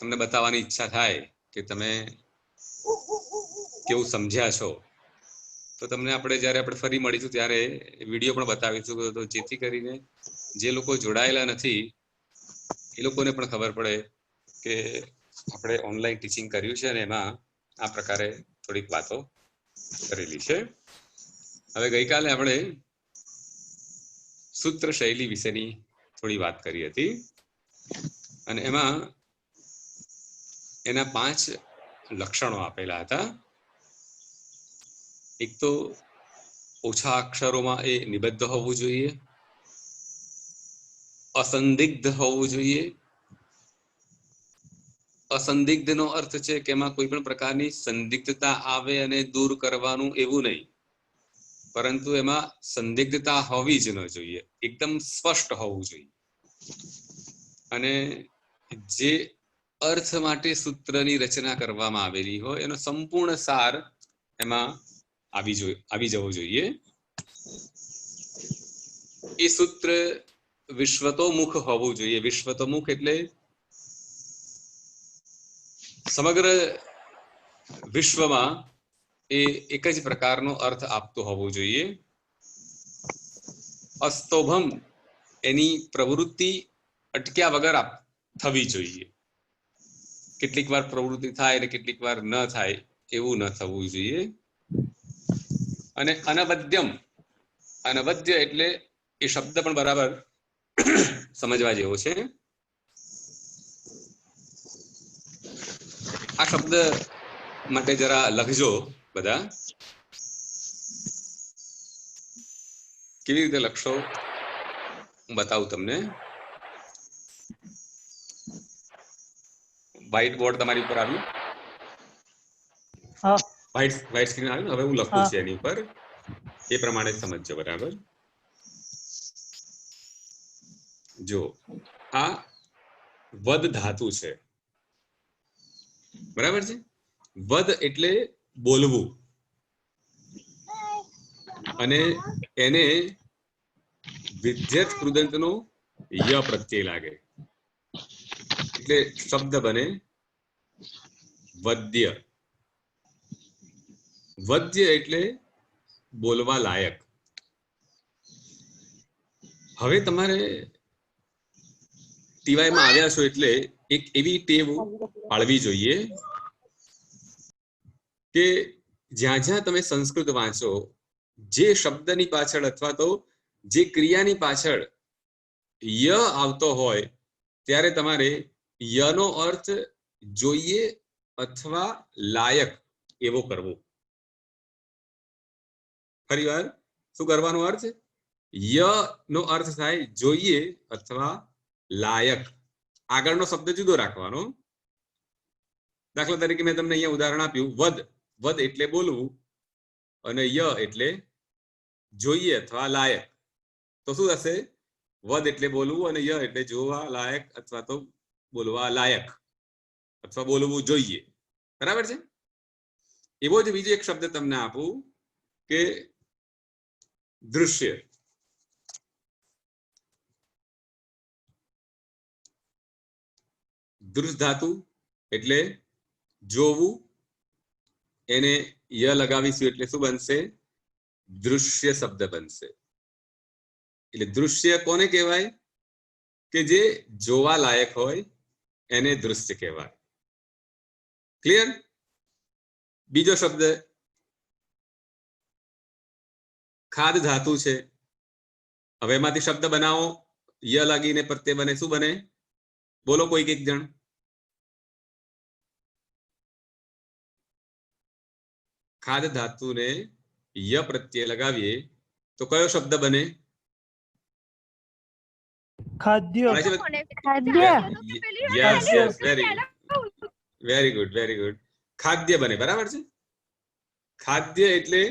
તમને બતાવવાની ઈચ્છા થાય કે તમે કેવું સમજ્યા છો, તો તમને જ્યારે આપણે ફરી મળીશું ત્યારે વિડીયો પણ બતાવીશું, તો જેથી કરીને જે લોકો જોડાયેલા નથી એ લોકોને પણ ખબર પડે કે આપણે ઓનલાઈન ટીચિંગ કર્યું છે અને એમાં આ પ્રકારે થોડીક વાતો કરેલી છે. હવે ગઈકાલે આપણે સૂત્ર શૈલી વિશેની થોડી વાત કરી હતી અને એમાં એના 5 લક્ષણો આપેલા હતા. એક તો ઓછા અક્ષરોમાં એ નિબદ્ધ હોવું જોઈએ, અસંદિગ્ધ હોવું જોઈએ. અસંદિગ્ધનો અર્થ છે કે એમાં કોઈ પણ પ્રકારની સંદિગ્ધતા આવે અને દૂર કરવાનું એવું નહીં, પરંતુ એમાં સંદિગ્ધતા હોવી જ ન જોઈએ, એકદમ સ્પષ્ટ હોવું જોઈએ. અને જે અર્થ માટે સૂત્રની રચના કરવામાં આવેલી હોય એનો સંપૂર્ણ સાર એમાં આવી જવો જોઈએ. એ સૂત્ર વિશ્વતોમુખ હોવું જોઈએ. વિશ્વતોમુખ એટલે સમગ્ર વિશ્વમાં એ એક જ પ્રકારનો અર્થ આપતો હોવો જોઈએ. અસ્તોભમ એની પ્રવૃત્તિ અટક્યા વગર થવી જોઈએ. કેટલીક વાર પ્રવૃત્તિ થાય અને કેટલીક વાર ન થાય એવું ન થવું જોઈએ. અને અનવદ્યમ, અનવદ્ય એટલે એ શબ્દ પણ બરાબર સમજવા જેવો છે. આ શબ્દ માટે જરા લખજો બધા, કેવી રીતે લખશો હું બતાવું તમને. વ્હાઇટ બોર્ડ તમારી ઉપર આવ્યું? વ્હાઇટ સ્ક્રીન આવ્યું? હવે હું લખું છું એની ઉપર, એ પ્રમાણે સમજજો બરાબર. જો આ વદ ધાતુ છે, બરાબર છે. વદ એટલે બોલવું, અને એને વિદ્યત કૃદંતનો ય પ્રત્યય લાગે એટલે શબ્દ બને વદ્ય. વદ્ય એટલે બોલવા લાયક. હવે તમારે ટીવાયમાં આવ્યા છો એટલે એક એવી ટેવ પાળવી જોઈએ કે જ્યાં જ્યાં તમે સંસ્કૃત વાંચો, જે શબ્દની પાછળ અથવા તો જે ક્રિયાની પાછળ ય આવતો હોય ત્યારે તમારે યનો અર્થ જોઈએ અથવા લાયક એવો કરવો. ફરી વાર શું કરવાનો અર્થ? ય નો અર્થ થાય જોઈએ અથવા લાયક. આગળનો શબ્દ જુદો રાખવાનો. દાખલા તરીકે મેં તમને અહીંયા ઉદાહરણ આપ્યું, વદ. વદ એટલે બોલવું અને ય એટલે જોઈએ અથવા લાયક. તો શું થશે? વદ એટલે બોલવું અને ય એટલે જોવા લાયક અથવા તો બોલવા લાયક અથવા બોલવું જોઈએ. બરાબર છે. એવો જ બીજો એક શબ્દ તમને આપું કે દૃશ્ય. દૃશ ધાતુ એટલે જોવું, એને ય લગાવીશું એટલે શું બનશે? દૃશ્ય શબ્દ બનશે. એટલે દૃશ્ય કોને કહેવાય? કે જે જોવા લાયક હોય એને દૃશ્ય કહેવાય. ક્લિયર? બીજો શબ્દ ખાદ ધાતુ છે. હવે એમાંથી શબ્દ બનાવો, ય લાગીને પ્રત્યય બને. શું બને? બોલો કોઈક એક જણ. ખાદ ધાતુને ય પ્રત્યય લગાવીએ તો કયો શબ્દ બને? ખાદ્ય. Yes, very good, very good. ખાદ્ય બને. બરાબર છે. ખાદ્ય એટલે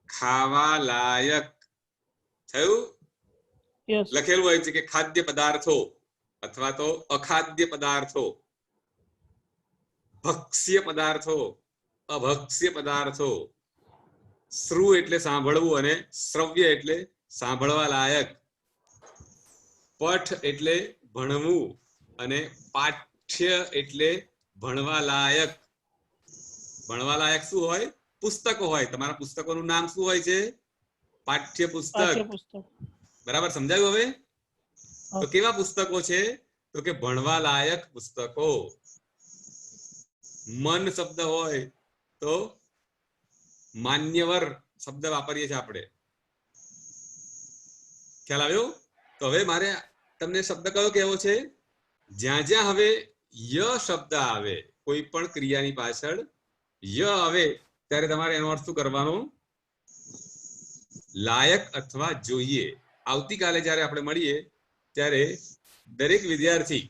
ખાવા લાયક થયું. લખેલું હોય છે કે ખાદ્ય પદાર્થો અથવા તો અખાદ્ય પદાર્થો, ભક્ષ્ય પદાર્થો, અભક્ષ્ય પદાર્થો. શ્રુ એટલે સાંભળવું અને શ્રવ્ય એટલે સાંભળવા લાયક. પઠ એટલે ભણવું અને પાઠ્ય એટલે ભણવા લાયક. ભણવા લાયક શું હોય? પુસ્તકો હોય. તમારા પુસ્તકોનું નામ શું હોય છે? પાઠ્ય પુસ્તક. બરાબર સમજાયું? હવે તો કેવા પુસ્તકો છે? તો કે ભણવા લાયક પુસ્તકો. મન શબ્દ હોય તો માન્યવર શબ્દ વાપરીએ છીએ આપણે. ખ્યાલ આવ્યો? તો હવે મારે તમને શબ્દ કયો કહેવો છે? જ્યાં જ્યાં હવે ય શબ્દ આવે કોઈ પણ ક્રિયાની પાછળ ય આવે ત્યારે તમારે એનો અર્થ શું કરવાનો? લાયક અથવા જોઈએ. આવતીકાલે જ્યારે આપણે મળીએ ત્યારે દરેક વિદ્યાર્થી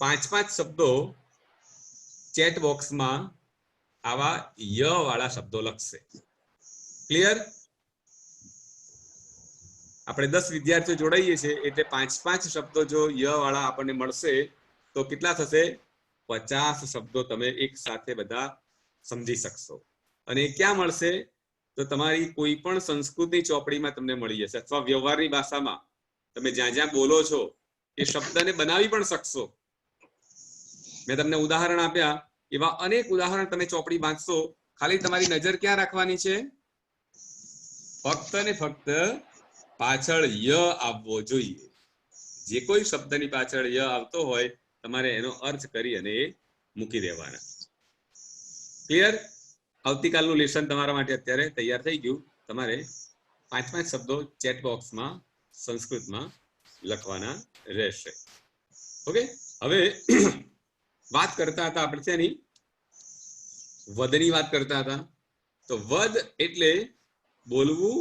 5-5 શબ્દો ચેટ બોક્સમાં આવા ય વાળા શબ્દો લખશે. ક્લિયર? આપણે 10 વિદ્યાર્થીઓ જોડાઈએ છીએ એટલે 5-5 શબ્દો જો ય વાળા આપણને મળશે તો કેટલા થશે? 50 શબ્દો તમે એક સાથે બધા સમજી શકશો. અને ક્યાં મળશે? તો તમારી કોઈ પણ સંસ્કૃતની ચોપડીમાં તમને મળી જશે અથવા વ્યવહારની ભાષામાં તમે જ્યાં જ્યાં બોલો છો એ શબ્દને બનાવી પણ શકશો. મેં તમને ઉદાહરણ આપ્યા, એવા અનેક ઉદાહરણ તમે ચોપડી વાંચશો. ખાલી તમારી નજર ક્યાં રાખવાની છે? ફક્ત ને ફક્ત પાછળ ય આવવો જોઈએ. જે કોઈ શબ્દની પાછળ ય આવતો હોય તમારે એનો અર્થ કરી અને મૂકી દેવાના. ક્લિયર? આવતીકાલનું લેસન તમારા માટે અત્યારે તૈયાર થઈ ગયું. તમારે 5-5 શબ્દો ચેટ બોક્સમાં સંસ્કૃતમાં લખવાના રહેશે. ઓકે? હવે વાત કરતા હતા આપણે શેની? વદની વાત કરતા હતા. તો વદ એટલે બોલવું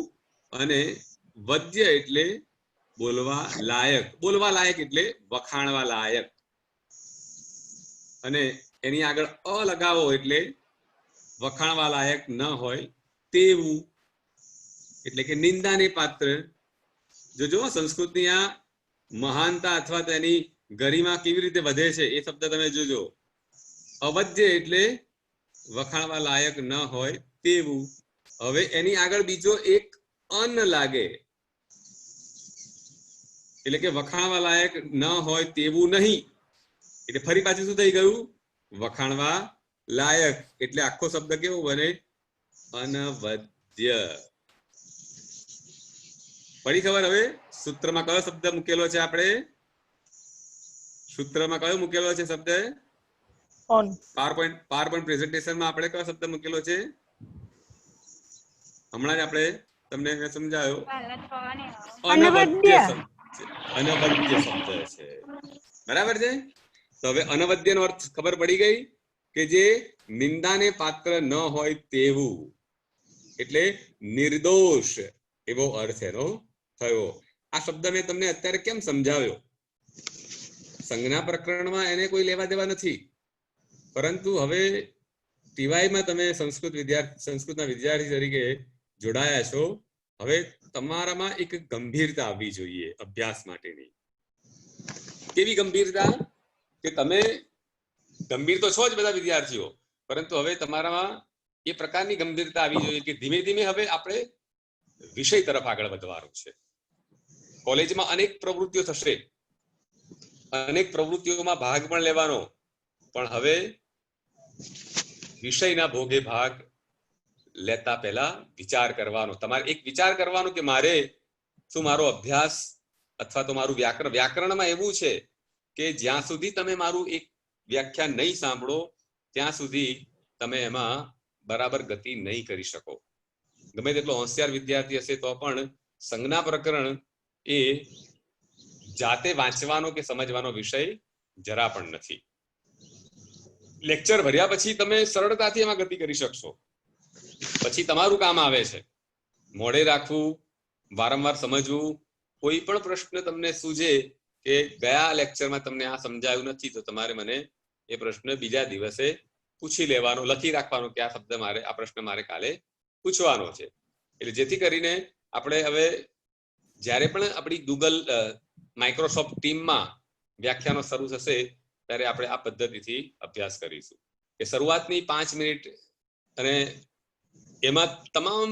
અને વદ્ય એટલે બોલવા લાયક. બોલવા લાયક એટલે વખાણવા લાયક. અને એની આગળ અ લગાવો એટલે વખાણવા લાયક ન હોય તેવું, એટલે કે નિંદાને પાત્ર. જો સંસ્કૃતની આ મહાનતા અથવા તેની ગરિમા કેવી રીતે વધે છે એ શબ્દ તમે જોજો. અવદ્ય એટલે વખાણવા લાયક ન હોય તેવું. હવે એની આગળ બીજો એક અન લાગે એટલે કે વખાણવા લાયક ન હોય તેવું નહીં, એટલે ફરી પાછું શું થઈ ગયું? વખાણવા લાયક. એટલે આખો શબ્દ કેવો બને? અનવદ્ય. પડી ખબર? હવે સૂત્રમાં કયો શબ્દ મૂકેલો છે? આપણે સૂત્રમાં કયો મૂકેલો છે શબ્દ? પાવરપોઈન્ટ પ્રેઝન્ટેશનમાં આપણે કયો શબ્દ મૂકેલો છે? હમણાં જ આપણે તમને સમજાયો. અનવદ્ય શબ્દ છે. બરાબર છે? તો હવે અનવદ્યનો અર્થ ખબર પડી ગઈ કે જે નિંદાને પાત્ર ન હોય તેવું, એટલે નિર્દોષ એવો અર્થ એનો થયો. આ શબ્દ મેં તમને અત્યારે કેમ સમજાવ્યો? સંજ્ઞા પ્રકરણમાં એને કોઈ લેવા દેવા નથી, પરંતુ હવે ટીવાયમાં તમે સંસ્કૃતના વિદ્યાર્થી તરીકે જોડાયા છો. હવે તમારામાં એક ગંભીરતા આવવી જોઈએ અભ્યાસ માટેની. કેવી ગંભીરતા? કે તમે ગંભીર તો છો જ બધા વિદ્યાર્થીઓ, પરંતુ હવે તમારામાં એ પ્રકારની ગંભીરતા આવી જોઈએ કે ધીમે ધીમે હવે આપણે વિષય તરફ આગળ વધવાનું છે. કોલેજમાં અનેક પ્રવૃત્તિઓ થશે, અનેક પ્રવૃત્તિઓમાં ભાગ પણ લેવાનો, પણ હવે વિષયના ભોગે ભાગ લેતા પહેલા વિચાર કરવાનો. તમારે એક વિચાર કરવાનો કે મારે શું મારો અભ્યાસ અથવા તો મારું વ્યાકરણમાં એવું છે કે જ્યાં સુધી તમે મારું એક વ્યાખ્યાન નહીં સાંભળો ત્યાં સુધી તમે એમાં બરાબર ગતિ નહીં કરી શકો. ગમે તેટલો હોશિયાર વિદ્યાર્થી હશે તો પણ સંજ્ઞા પ્રકરણ એ જાતે વાંચવાનો કે સમજવાનો વિષય જરા પણ નથી. લેક્ચર ભર્યા પછી તમે સરળતાથી એમાં ગતિ કરી શકશો. પછી તમારું કામ આવે છે મોઢે રાખવું, વારંવાર સમજવું. કોઈ પણ પ્રશ્ન તમને સૂજે કે ગયા લેક્ચરમાં તમને આ સમજાયું નથી તો તમારે મને એ પ્રશ્ન બીજા દિવસે પૂછી લેવાનો, લખી રાખવાનો કે આ શબ્દ મારે, આ પ્રશ્ન મારે કાલે પૂછવાનો છે. એટલે જેથી કરીને આપણે હવે જ્યારે પણ આપણી ગૂગલ માઇક્રોસોફ્ટ ટીમમાં વ્યાખ્યાનો શરૂ થશે ત્યારે આપણે આ પદ્ધતિથી અભ્યાસ કરીશું કે શરૂઆતની 5 મિનિટ, અને એમાં તમામ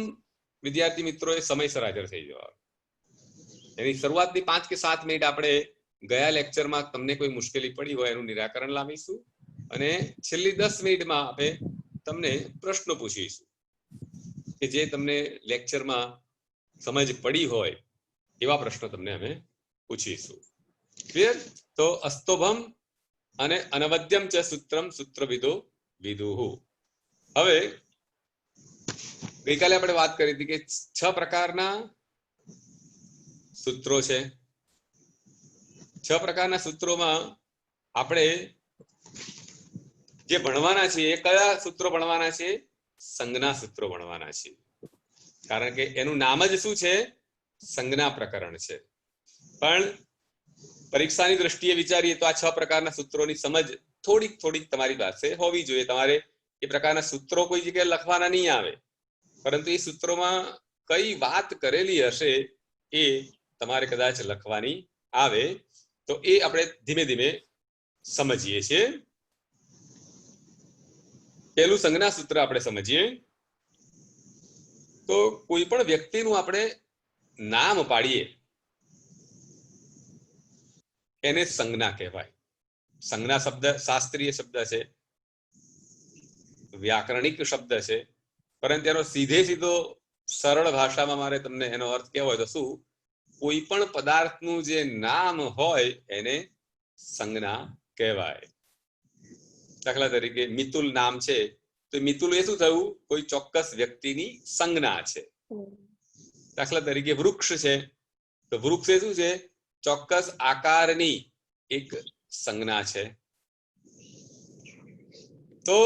વિદ્યાર્થી મિત્રોએ સમયસર હાજર થઈ જવા. એની શરૂઆતની 5 કે 7 મિનિટ આપણે ગયા લેક્ચરમાં તમને કોઈ મુશ્કેલી પડી હોય એનું નિરાકરણ લાવીશું અને છેલ્લી 10 મિનિટમાં આપણે તમને પ્રશ્નો પૂછીશું કે જે તમને લેક્ચરમાં સમજ પડી હોય એવા પ્રશ્નો તમને અમે પૂછીશું. ક્લિયર? તો અસ્તોભમ અને અનવદ્યમ ચ સૂત્રમ સૂત્રવિદો વિદુહુ. હવે ગઈકાલે આપણે વાત કરી હતી કે 6 પ્રકારના સૂત્રો છે. 6 પ્રકારના સૂત્રોમાં આપણે જે ભણવાના છે એ કયા સૂત્રો ભણવાના છે? સંજ્ઞા સૂત્રો ભણવાના છે. કારણ કે એનું નામ જ શું છે? સંજ્ઞા પ્રકરણ છે. પણ પરીક્ષાની દ્રષ્ટિએ વિચારીએ તો આ 6 પ્રકારના સૂત્રોની સમજ થોડીક તમારી પાસે હોવી જોઈએ. તમારે એ પ્રકારના સૂત્રો કોઈ જગ્યાએ લખવાના નહીં આવે, પરંતુ એ સૂત્રોમાં કઈ વાત કરેલી હશે એ તમારે કદાચ લખવાની આવે. તો એ આપણે ધીમે ધીમે સમજીએ છીએ. પહેલું સંજ્ઞા સૂત્ર આપણે સમજીએ તો કોઈ પણ વ્યક્તિનું આપણે નામ પાડીએ એને સંજ્ઞા કહેવાય. સંજ્ઞા શબ્દ શાસ્ત્રીય શબ્દ છે, વ્યાકરણિક શબ્દ છે, પરંતુ એનો સીધો સરળ ભાષામાં મારે તમને એનો અર્થ કહેવો હોય તો શું? કોઈ પણ પદાર્થનું જે નામ હોય એને સંજ્ઞા કહેવાય. દાખલા તરીકે મિતુલ નામ છે તો મિતુલ એ શું થયું? કોઈ ચોક્કસ વ્યક્તિની સંજ્ઞા છે. દાખલા તરીકે વૃક્ષ છે તો વૃક્ષ એ શું છે? ચોક્કસ આકારની એક સંજ્ઞા છે. તો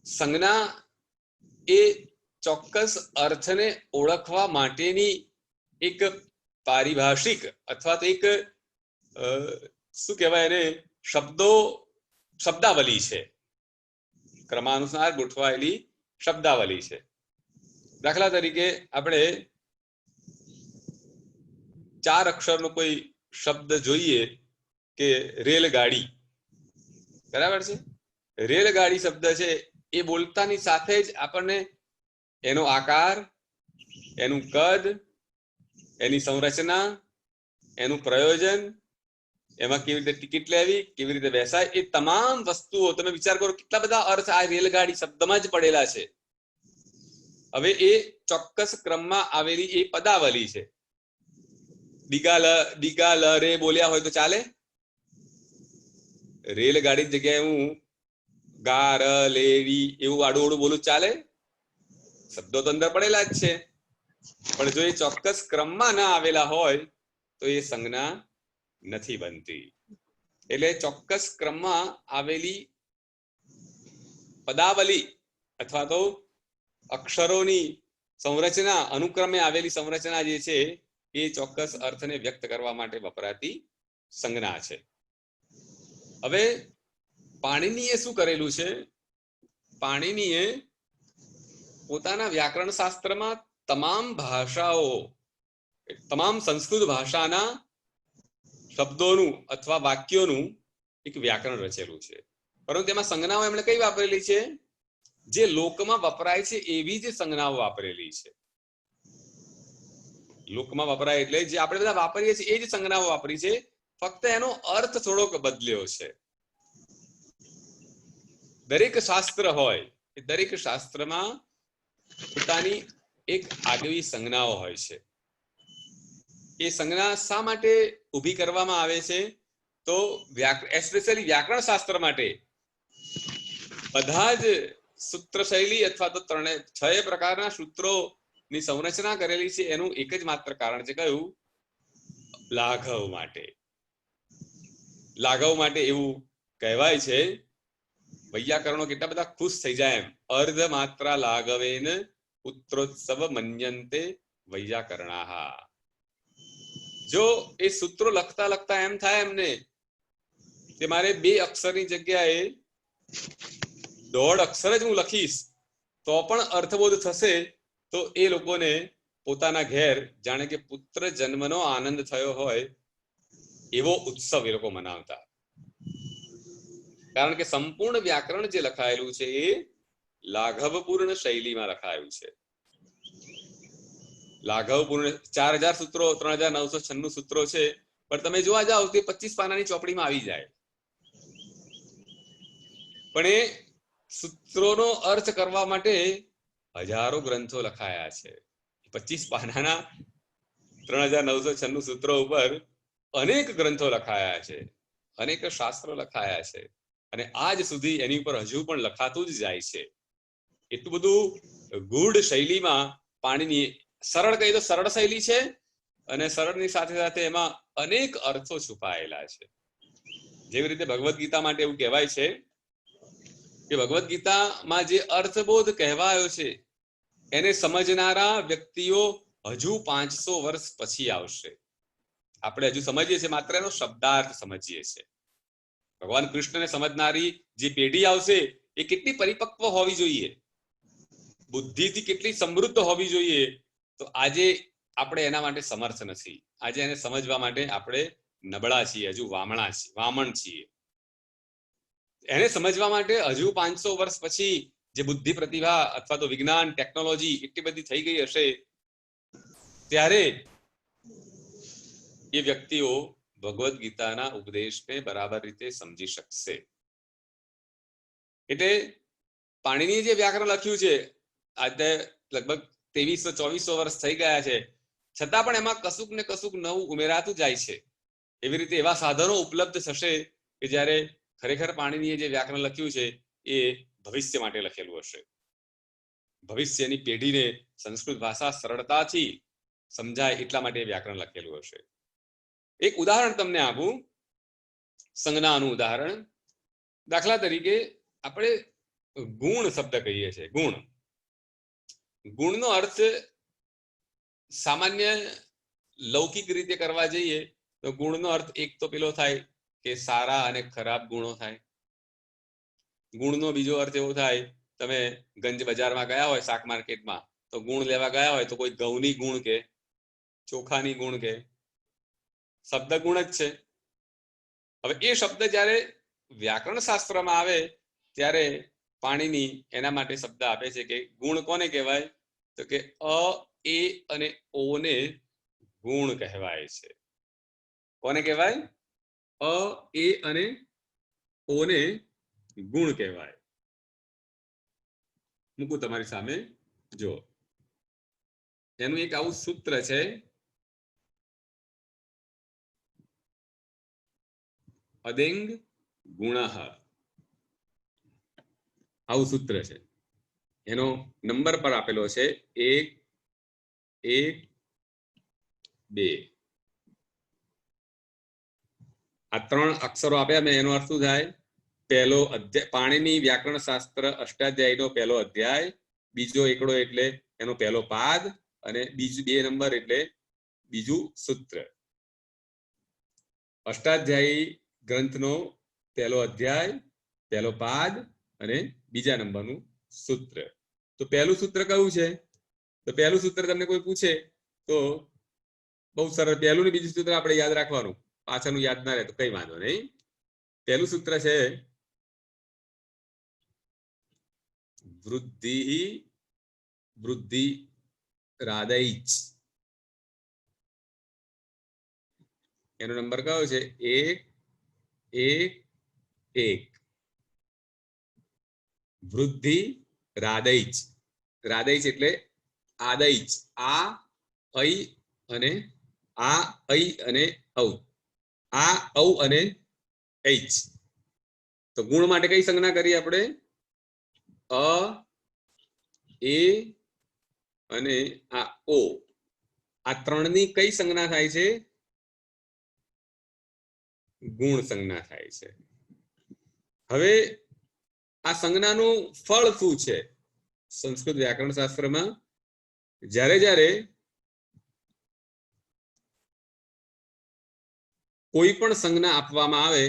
સંજ્ઞા એ ચોક્કસ અર્થને ઓળખવા માટેની એક પારિભાષિક અથવા તો એક શું કહેવાય એને શબ્દાવલી છે, ક્રમાનુસાર ગોઠવાયેલી શબ્દાવલી છે. દાખલા તરીકે આપણે 4 અક્ષરનો કોઈ શબ્દ જોઈએ કે રેલગાડી, બરાબર છે? રેલગાડી શબ્દ છે એ બોલતાની સાથે જ આપણને એનો આકાર, એનું કદ, એની સંરચના, એનું પ્રયોજન, એમાં કેવી રીતે ટિકિટ લેવી, કેવી રીતે બેસાય, એ તમામ વસ્તુઓ તમે વિચાર કરો કેટલા બધા અર્થ આ રેલગાડી શબ્દમાં જ પડેલા છે. હવે એ ચોક્કસ ક્રમમાં આવેલી એ પદાવલી છે. ડીગા લ રે બોલ્યા હોય તો ચાલે? રેલગાડી જગ્યાએ હું ગા ર લે રી એવું આડું બોલું ચાલે? શબ્દો તો અંદર પડેલા જ છે, પણ જો એ ચોક્કસ ક્રમમાં ના આવેલા હોય તો એ સંજ્ઞા નથી બનતી. એટલે ચોક્કસ ક્રમમાં આવેલી પદાવલી અથવા તો અક્ષરોની સંરચના, અનુક્રમે આવેલી સંરચના જે છે એ ચોક્કસ અર્થને વ્યક્ત કરવા માટે વપરાતી સંજ્ઞા છે. હવે પાણિનીએ શું કરેલું છે? પાણિનીએ પોતાના વ્યાકરણ શાસ્ત્રમાં તમામ ભાષાઓ, તમામ સંસ્કૃત ભાષાના શબ્દોનું અથવા વાક્યોનું એક વ્યાકરણ રચેલું છે. પરંતુ તેમાં સંજ્ઞાઓ એમણે કઈ વાપરેલી છે? જે લોકમાં વપરાય છે એવી જ સંજ્ઞાઓ વાપરેલી છે. લોકમાં વપરાય એટલે જે આપણે બધા વાપરીએ છીએ એ જ સંજ્ઞાઓ વાપરી છે, ફક્ત એનો અર્થ થોડોક બદલ્યો છે. દરેક શાસ્ત્ર હોય એ દરેક શાસ્ત્રમાં પોતાની એક આગવી સંજ્ઞાઓ હોય છે. એ સંજ્ઞા શા માટે ઊભી કરવામાં આવે છે? તો એસ્પેશિયલી વ્યાકરણ શાસ્ત્ર માટે બધા જ સૂત્ર શૈલી અથવા તો 6 પ્રકારના સૂત્રોની સંરચના કરેલી છે એનું એક જ માત્ર કારણ છે. કયું? લાઘવ માટે. લાઘવ માટે એવું કહેવાય છે, વૈયાકરણો કેટલા બધા ખુશ થઈ જાય એમ, અર્ધ માત્રા લાઘવેન પુત્રોત્સવ મન્યંતે વૈયાકરણાહ. જો એ સૂત્રો લખતા એમ થાય એમને કે મારે 2 અક્ષરની જગ્યાએ 1.5 અક્ષર જ હું લખીશ તો પણ અર્થબોધ થશે, તો એ લોકોને પોતાના ઘેર જાણે કે પુત્ર જન્મનો આનંદ થયો હોય એવો ઉત્સવ એ લોકો મનાવતા. કારણ કે સંપૂર્ણ વ્યાકરણ જે લખાયેલું છે એ લાઘવપૂર્ણ શૈલીમાં લખાયું છે. લાઘવપૂર્ણ 4000 સૂત્રો, 3996 સૂત્રો છે, પણ તમે જોવા જાઓ તે 25 પાનાની ચોપડીમાં આવી જાય, પણ એ સૂત્રોનો અર્થ કરવા માટે હજારો ગ્રંથો લખાયા છે. 25 પાનાના 3996 સૂત્રો ઉપર અનેક ગ્રંથો લખાયા છે, અનેક શાસ્ત્રો લખાયા છે, અને આજ સુધી એની ઉપર હજુ પણ લખાતું જ જાય છે. એટલું બધું ગૂઢ શૈલીમાં પાણીની, સરળ કહી તો સરળ શૈલી છે, અને સરળની સાથે સાથે એમાં અનેક અર્થો છુપાયેલા છે. જેવી રીતે ભગવદ્ ગીતા માટે એવું કહેવાય છે કે ભગવદ્ ગીતામાં જે અર્થબોધ કહેવાયો છે એને સમજનારા વ્યક્તિઓ હજુ 500 વર્ષ પછી આવશે. આપણે હજુ સમજીએ છીએ માત્ર એનો શબ્દાર્થ સમજીએ છીએ. ભગવાન કૃષ્ણને સમજનારી જે પેઢી આવશે એ કેટલી પરિપક્વ હોવી જોઈએ, બુદ્ધિથી કેટલી સમૃદ્ધ હોવી જોઈએ, તો આજે આપણે એના માટે સમર્થ નથી. આજે એને સમજવા માટે આપણે નબળા છીએ, હજુ વામણ છીએ. એને સમજવા માટે હજુ 500 વર્ષ પછી જે બુદ્ધિ પ્રતિભા અથવા તો વિજ્ઞાન ટેકનોલોજી એટલી બધી થઈ ગઈ હશે, ત્યારે એ વ્યક્તિઓ ભગવદ્ ગીતાના ઉપદેશને બરાબર રીતે સમજી શકશે. એટલે પાણીની જે વ્યાકરણ લખ્યું છે આજે લગભગ 2300-2400 વર્ષ થઈ ગયા છે, છતાં પણ એમાં કશુંક ને કશુંક નવું ઉમેરાતું જાય છે. એવી રીતે એવા સાધનો ઉપલબ્ધ થશે કે જ્યારે ખરેખર પાણીની જે વ્યાકરણ લખ્યું છે એ ભવિષ્ય માટે લખેલું હશે. ભવિષ્યની પેઢીને સંસ્કૃત ભાષા સરળતાથી સમજાય એટલા માટે વ્યાકરણ લખેલું હશે. એક ઉદાહરણ તમને આપું, સંજ્ઞાનું ઉદાહરણ. દાખલા તરીકે આપણે ગુણ શબ્દ કહીએ છીએ. ગુણનો અર્થ સામાન્ય લૌકિક રીતે કરવા જઈએ તો ગુણનો અર્થ એક તો પેલો થાય કે સારા અને ખરાબ ગુણો થાય. ગુણનો બીજો અર્થ એવો થાય, તમે ગંજ બજારમાં ગયા હોય, શાક માર્કેટમાં, તો ગુણ લેવા ગયા હોય તો કોઈ ઘઉંની ગુણ કે ચોખાની ગુણ કે, શબ્દ ગુણ જ છે. હવે એ શબ્દ જ્યારે વ્યાકરણ શાસ્ત્રમાં આવે ત્યારે પાણીની એના માટે શબ્દ આપે છે કે ગુણ કોને કહેવાય, તો કે અ, એ અને ઓ ને ગુણ કહેવાય છે. કોને કહેવાય? અ, એ અને ઓ ને ગુણ કહેવાય. મૂકું તમારી સામે, જો એનું એક આવું સૂત્ર છે, અદેંગ ગુણઃ, આવું સૂત્ર છે. એનો નંબર પર આપેલો છે 1, 1, 2. આ 3 અક્ષરો આપ્યા મેં, એનો અર્થ શું થાય? પહેલો અધ્યાય, પાણીની વ્યાકરણ શાસ્ત્ર અષ્ટાધ્યાયનો પહેલો અધ્યાય, બીજો એકડો એટલે એનો પહેલો પાદ, અને બીજું 2 નંબર એટલે બીજું સૂત્ર. અષ્ટાધ્યાયી ગ્રંથનો પહેલો અધ્યાય, પહેલો પાદ અને બીજા નંબરનું સૂત્ર. તો પહેલું સૂત્ર કયું છે? તો પહેલું સૂત્ર તમને કોઈ પૂછે તો બહુ સરળ, પહેલું ને બીજું સૂત્ર આપણે યાદ રાખવાનું, પાછળનું યાદ ના રહે તો કઈ વાંધો નહીં. પહેલું સૂત્ર છે વૃદ્ધિ રાદૈચ. એનો નંબર કયો છે? 1, 1, 1. વૃદ્ધિ રાદૈચ. રાદૈચ એટલે આદૈચ, આ ઐ અને આ ઐ અને ઔ, આ ઔ અને ઐચ. તો ગુણ માટે કઈ સંજ્ઞા કરી આપણે? અ, એ અને આ ઓ. આ ત્રણની કઈ સંજ્ઞા થાય છે? ગુણ સંજ્ઞા થાય છે. હવે આ સંજ્ઞાનું ફળ શું છે? સંસ્કૃત વ્યાકરણ શાસ્ત્રમાં જ્યારે કોઈ પણ સંજ્ઞા આપવામાં આવે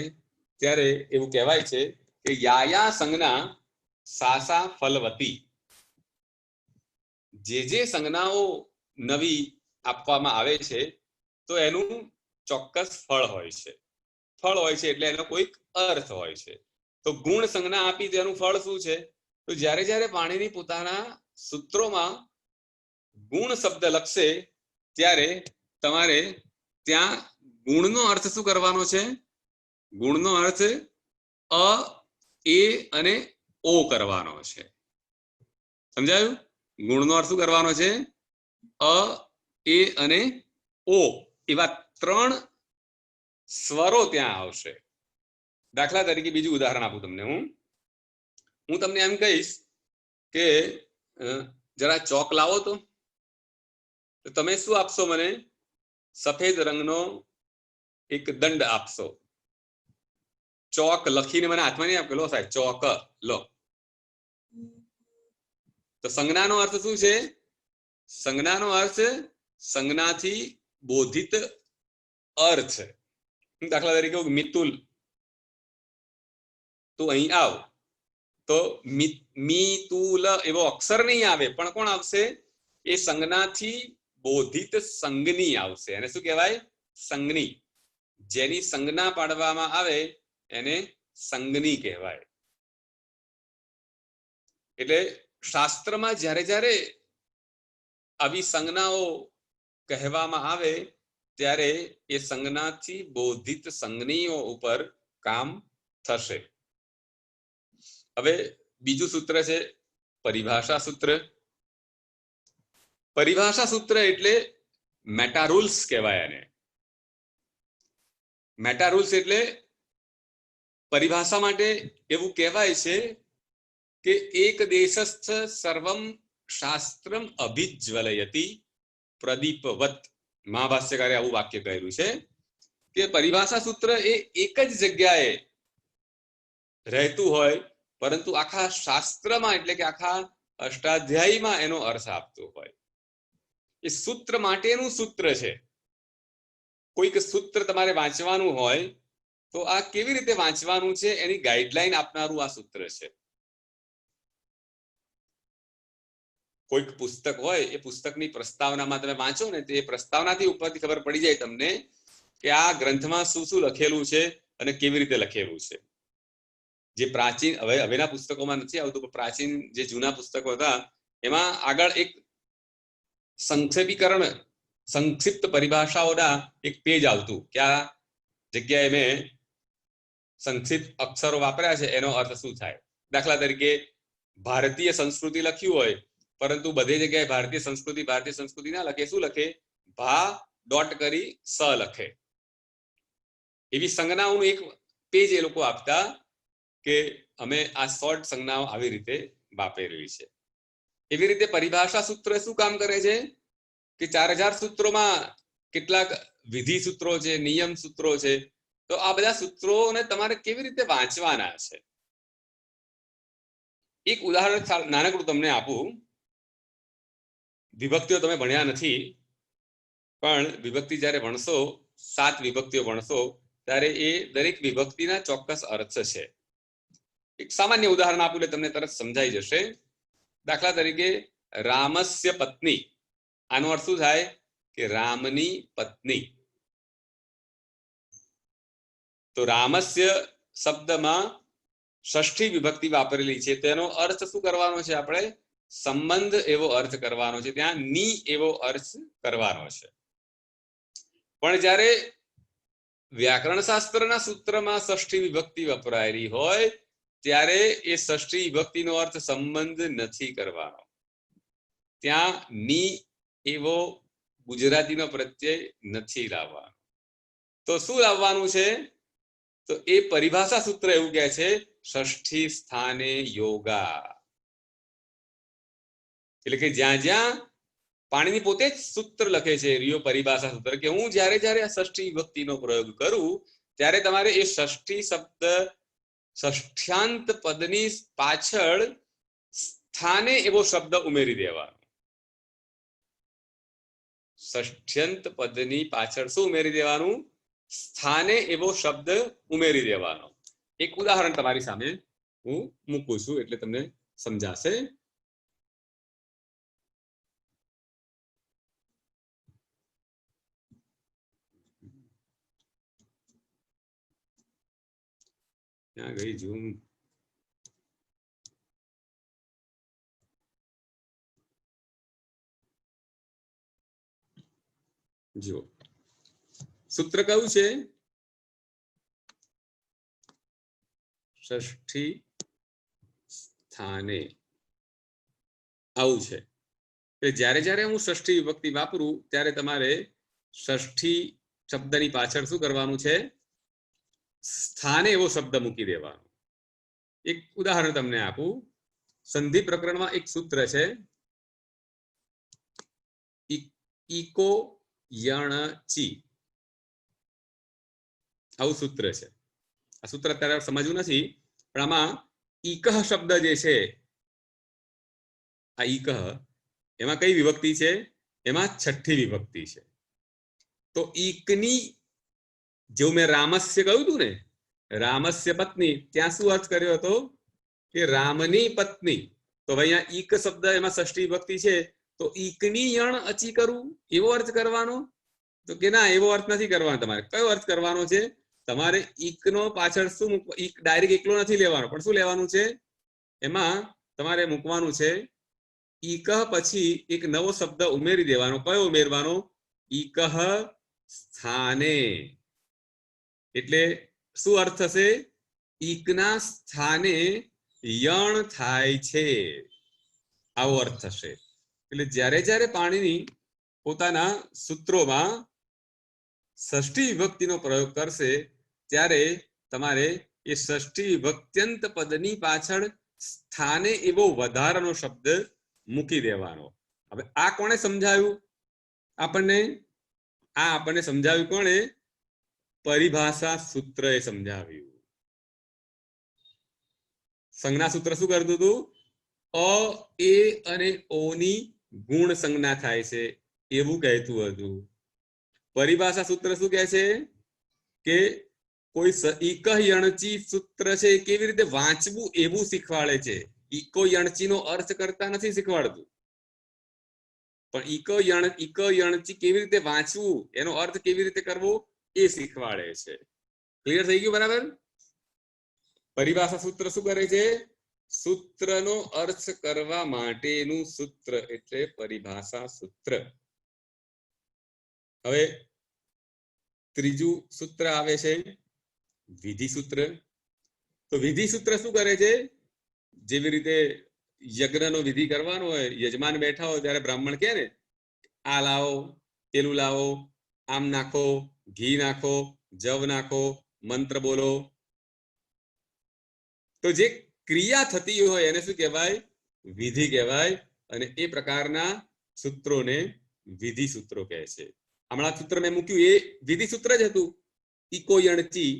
ત્યારે એવું કહેવાય છે કે યાયા સંજ્ઞા સાસા ફલવતી. જે સંજ્ઞાઓ નવી આપવામાં આવે છે તો એનું ચોક્કસ ફળ હોય છે. ફળ હોય છે એટલે એનો કોઈક અર્થ હોય છે. તો ગુણ સંજ્ઞા આપી તો એનું ફળ શું છે? તો જ્યારે પાણીની પોતાના સૂત્રોમાં ગુણ શબ્દ લખશે ત્યારે તમારે ત્યાં ગુણનો અર્થ શું કરવાનો છે? ગુણનો અર્થ અ, એ અને ઓ કરવાનો છે. સમજાયું? ગુણનો અર્થ શું કરવાનો છે? અ, એ અને ઓ એવા 3 સ્વરો ત્યાં આવશે. દાખલા તરીકે બીજું ઉદાહરણ આપું તમને. હું તમને એમ કહીશ કે જરા ચોક લાવો તો તમે શું આપશો મને? સફેદ રંગનો એક દંડ આપશો. ચોક લખીને મને હાથમાં નહીં આપેલો સાહેબ, ચોક લો. તો સંજ્ઞાનો અર્થ શું છે? સંજ્ઞાનો અર્થ સંજ્ઞાથી બોધિત અર્થ. દાખલા તરીકે મિતુલ, તું અહીં આવ. તો મિતુલ એવો અક્ષર નહીં આવે, પણ કોણ આવશે? એ સંજ્ઞાથી બોધિત સંજ્ઞી આવશે. એને શું કહેવાય? સંજ્ઞી. જેની સંજ્ઞા પાડવામાં આવે એને સંજ્ઞી કહેવાય. એટલે શાસ્ત્રમાં જ્યારે જ્યારે આવી સંજ્ઞાઓ કહેવામાં આવે ત્યારે એ સંજ્ઞાથી બોધિત સંજ્ઞીઓ ઉપર કામ થશે. હવે બીજું સૂત્ર છે પરિભાષા સૂત્ર. પરિભાષા સૂત્ર એટલે મેટા રૂલ્સ કહેવાય એને. મેટા રૂલ્સ એટલે પરિભાષા માટે એવું કહેવાય છે કે એક દેશસ્થ સર્વમ શાસ્ત્રમ અભિજ્વલયતિ પ્રદીપવત. મહાભાષ્યકારે આવું વાક્ય કહેલું છે કે પરિભાષા સૂત્ર એ એક જ જગ્યાએ રહેતું હોય, પરંતુ આખા શાસ્ત્રમાં એટલે કે આખા અષ્ટાધ્યાયીમાં એનો અર્થ આપતો હોય. એ સૂત્ર માટેનું સૂત્ર છે. કોઈક સૂત્ર તમારે વાંચવાનું હોય તો આ કેવી રીતે વાંચવાનું છે એની ગાઈડલાઈન આપનારું આ સૂત્ર છે. કોઈક પુસ્તક હોય, એ પુસ્તકની પ્રસ્તાવનામાં તમે વાંચો ને, તો એ પ્રસ્તાવનાથી ઉપરથી ખબર પડી જાય તમને કે આ ગ્રંથમાં શું શું લખેલું છે અને કેવી રીતે લખેલું છે. જે પ્રાચીન હવેના પુસ્તકોમાં નથી આવતું, પણ પ્રાચીન જે જૂના પુસ્તકો હતા એમાં આગળ એક સંક્ષેપીકરણ, સંક્ષિપ્ત પરિભાષાઓના એક પેજ આવતું કે આ જગ્યાએ મેં સંક્ષિપ્ત અક્ષરો વાપર્યા છે, એનો અર્થ શું થાય. દાખલા તરીકે ભારતીય સંસ્કૃતિ લખ્યું હોય, પરંતુ બધી જગ્યાએ ભારતીય સંસ્કૃતિ ના લખે. શું લખે? ભા ડોટ કરી સ લખે. એવી સંજ્ઞાઓનું એક પેજ એ લોકો આપતા કે અમે આ શોર્ટ સંજ્ઞાઓ આવી રીતે વાપરેલી છે. એવી રીતે પરિભાષા સૂત્ર શું કામ કરે છે કે 4000 સૂત્રોમાં કેટલાક વિધિ સૂત્રો છે, નિયમ સૂત્રો છે. તો આ બધા સૂત્રોને તમારે કેવી રીતે વાંચવાના છે. એક ઉદાહરણ નાનકડું તમને આપું. વિભક્તિઓ તમે ભણ્યા નથી, પણ વિભક્તિ જ્યારે ભણશો, 7 વિભક્તિઓ ભણશો, ત્યારે એ દરેક વિભક્તિના ચોક્કસ અર્થ છે. એક સામાન્ય ઉદાહરણ આપું એટલે તમને તરત સમજાઈ જશે. દાખલા તરીકે રામસ્ય પત્ની, આનો અર્થ શું થાય કે રામની પત્ની. તો રામસ્ય શબ્દમાં ષષ્ઠી વિભક્તિ વાપરેલી છે, તેનો અર્થ શું કરવાનો છે? આપણે સંબંધ એવો અર્થ કરવાનો છે, ત્યાં ની એવો અર્થ કરવાનો છે. પણ જ્યારે વ્યાકરણ શાસ્ત્રના સૂત્રમાં ષષ્ઠી વિભક્તિ વપરાયેલી હોય ત્યારે એ ષષ્ઠી વિભક્તિનો અર્થ સંબંધ નથી કરવાનો. ત્યાં ની એવો ગુજરાતીનો પ્રત્યય નથી લાવવાનો. તો શું લાવવાનું છે? તો એ પરિભાષા સૂત્ર એવું કહે છે ષષ્ઠી સ્થાને યોગા. એટલે કે જ્યાં જ્યાં પાણીની પોતે જ સૂત્ર લખે છે, રિયો પરિભાષા સૂત્ર, કે હું જ્યારે જ્યારે આ ષષ્ઠી વિભક્તિનો પ્રયોગ કરું ત્યારે તમારે એ ષષ્ઠી શબ્દ ષષ્ઠ્યાંત પદની પાછળ સ્થાને એવો શબ્દ ઉમેરી દેવાનો. ષષ્ઠ્યંત પદની પાછળ શું ઉમેરી દેવાનું? સ્થાને એવો શબ્દ ઉમેરી દેવાનો. એક ઉદાહરણ તમારી સામે હું મૂકું છું એટલે તમને સમજાશે. ક્યાં ગઈ ઝૂમ? જો સૂત્ર કયું છે? ષષ્ઠી સ્થાને. આવું છે કે જ્યારે જ્યારે હું ષષ્ઠી વિભક્તિ વાપરું ત્યારે તમારે ષષ્ઠી શબ્દની પાછળ શું કરવાનું છે? સ્થાને એવો શબ્દ મૂકી દેવાનો. એક ઉદાહરણ તમને આપું. સંધિ પ્રકરણમાં એક સૂત્ર છે, ઈકો યણચી. આવું સૂત્ર છે. આ સૂત્ર અત્યારે સમજવું નથી, પણ આમાં ઈકહ શબ્દ જે છે, આ ઈકહ એમાં કઈ વિભક્તિ છે? એમાં છઠ્ઠી વિભક્તિ છે. તો ઈકની, જેવું મેં રામસ્ય કહ્યું હતું ને, રામસ્ય પત્ની, ત્યાં શું અર્થ કર્યો હતો કે રામની પત્ની. તો ભાઈ અહીંયા ઈક શબ્દ એમાં ષષ્ઠી વિભક્તિ છે, તો ઈકની યણ અચી કરવું એવો અર્થ કરવાનો? તો કે ના, એવો અર્થ નથી કરવાનો. તમારે કયો અર્થ કરવાનો છે? તમારે ઈકનો પાછળ શું ઈક ડાયરેક્ટ એકલો નથી લેવાનો, પણ શું લેવાનું છે? એમાં તમારે મૂકવાનું છે ઈકહ પછી એક નવો શબ્દ ઉમેરી દેવાનો. કયો ઉમેરવાનો? ઈકહ સ્થાને. એટલે શું અર્થ થશે? ઈકના સ્થાને યણ થાય છે, આવો અર્થ થશે. એટલે જ્યારે જ્યારે પાણીની પોતાના સૂત્રોમાં ષષ્ઠી વિભક્તિનો પ્રયોગ કરશે ત્યારે તમારે એ ષષ્ઠી વિભક્ત્યંત પદની પાછળ સ્થાને એવો વધારાનો શબ્દ મૂકી દેવાનો. હવે આ કોણે સમજાવ્યું આપણને? આ આપણને સમજાવ્યું કોણે? પરિભાષા સૂત્રએ સમજાવ્યું. સંજ્ઞા સૂત્ર શું કરતું હતું? અ, એ અને ઓ ની ગુણ સંજ્ઞા થાય છે એવું કહેતું હતું. પરિભાષા સૂત્ર શું કહે છે કે કોઈ ઈક યણચી સૂત્ર છે કેવી રીતે વાંચવું એવું શીખવાડે છે. ઈકો યણચીનો અર્થ કરતા નથી શીખવાડતું, પણ ઈક યણચી કેવી રીતે વાંચવું, એનો અર્થ કેવી રીતે કરવો એ શીખવાડે છે. ક્લિયર થઈ ગયું? બરાબર. પરિભાષા સૂત્ર શું કરે છે? સૂત્રનો અર્થ કરવા માટેનું સૂત્ર એટલે પરિભાષા સૂત્ર. હવે ત્રીજું સૂત્ર આવે છે વિધિ સૂત્ર. તો વિધિ સૂત્ર શું કરે છે? જેવી રીતે યજ્ઞનો વિધિ કરવાનો હોય, યજમાન બેઠા હોય ત્યારે બ્રાહ્મણ કહે ને, આ લાવો, પેલું લાવો, આમ નાખો, ઘી નાખો, જવ નાખો, મંત્ર બોલો. તો જે ક્રિયા થતી હોય એને શું કહેવાય? વિધિ કહેવાય. અને એ પ્રકારના સૂત્રોને વિધિ સૂત્રો કહે છે. હમણાં સૂત્ર મેં મૂક્યું એ વિધિ સૂત્ર જ હતું, ઈકો યણચી.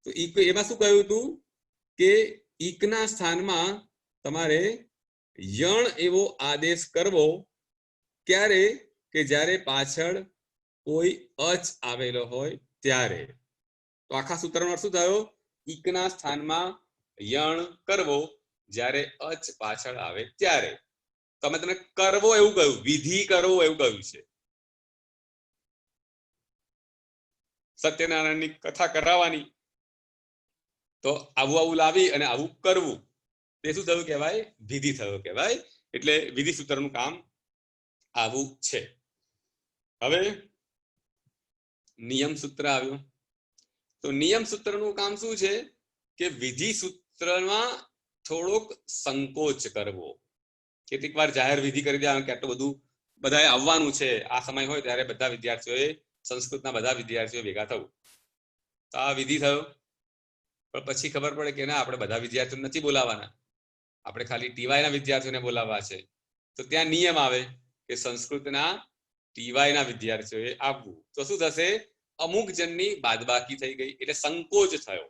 તો ઈકો એમાં શું કહ્યું હતું કે ઈકના સ્થાનમાં તમારે યણ એવો આદેશ કરવો. ક્યારે? કે જ્યારે પાછળ કોઈ અચ આવેલો હોય ત્યારે. તો આખા સૂત્રનો અર્થ શું થયો? ઈકના સ્થાનમાં યણ કરવો જ્યારે અચ પાછળ આવે ત્યારે. તમે તમે કરવો એવું કહ્યું, વિધિ કરવો એવું કહ્યું છે. સત્યનારાયણની કથા કરાવવાની, તો આવું આવું લાવી અને આવું કરવું, તે શું થયું કહેવાય? વિધિ થયો કહેવાય. એટલે વિધિ સૂત્રનું કામ આવું છે. હવે નિયમ સૂત્ર આવ્યું. તો નિયમ સૂત્રનું કામ શું છે કે વિધિ સૂત્રમાં થોડોક સંકોચ કરવો. કેટલીક વાર જાહેર વિધિ કરી દેવાનું કે આટલું બધું બધાએ આવવાનું છે, આ સમય હોય ત્યારે બધા વિદ્યાર્થીઓએ, સંસ્કૃતના બધા વિદ્યાર્થીઓ ભેગા થવું. તો આ વિધિ થયો. પણ પછી ખબર પડે કે ના, આપણે બધા વિદ્યાર્થીઓ નથી બોલાવાના, આપણે ખાલી ટીવાયના વિદ્યાર્થીઓને બોલાવવા છે. તો ત્યાં નિયમ આવે કે સંસ્કૃતના ટીવાયના વિદ્યાર્થીઓએ આવવું. તો શું થશે? અમુક જણની બાદબાકી થઈ ગઈ, એટલે સંકોચ થયો.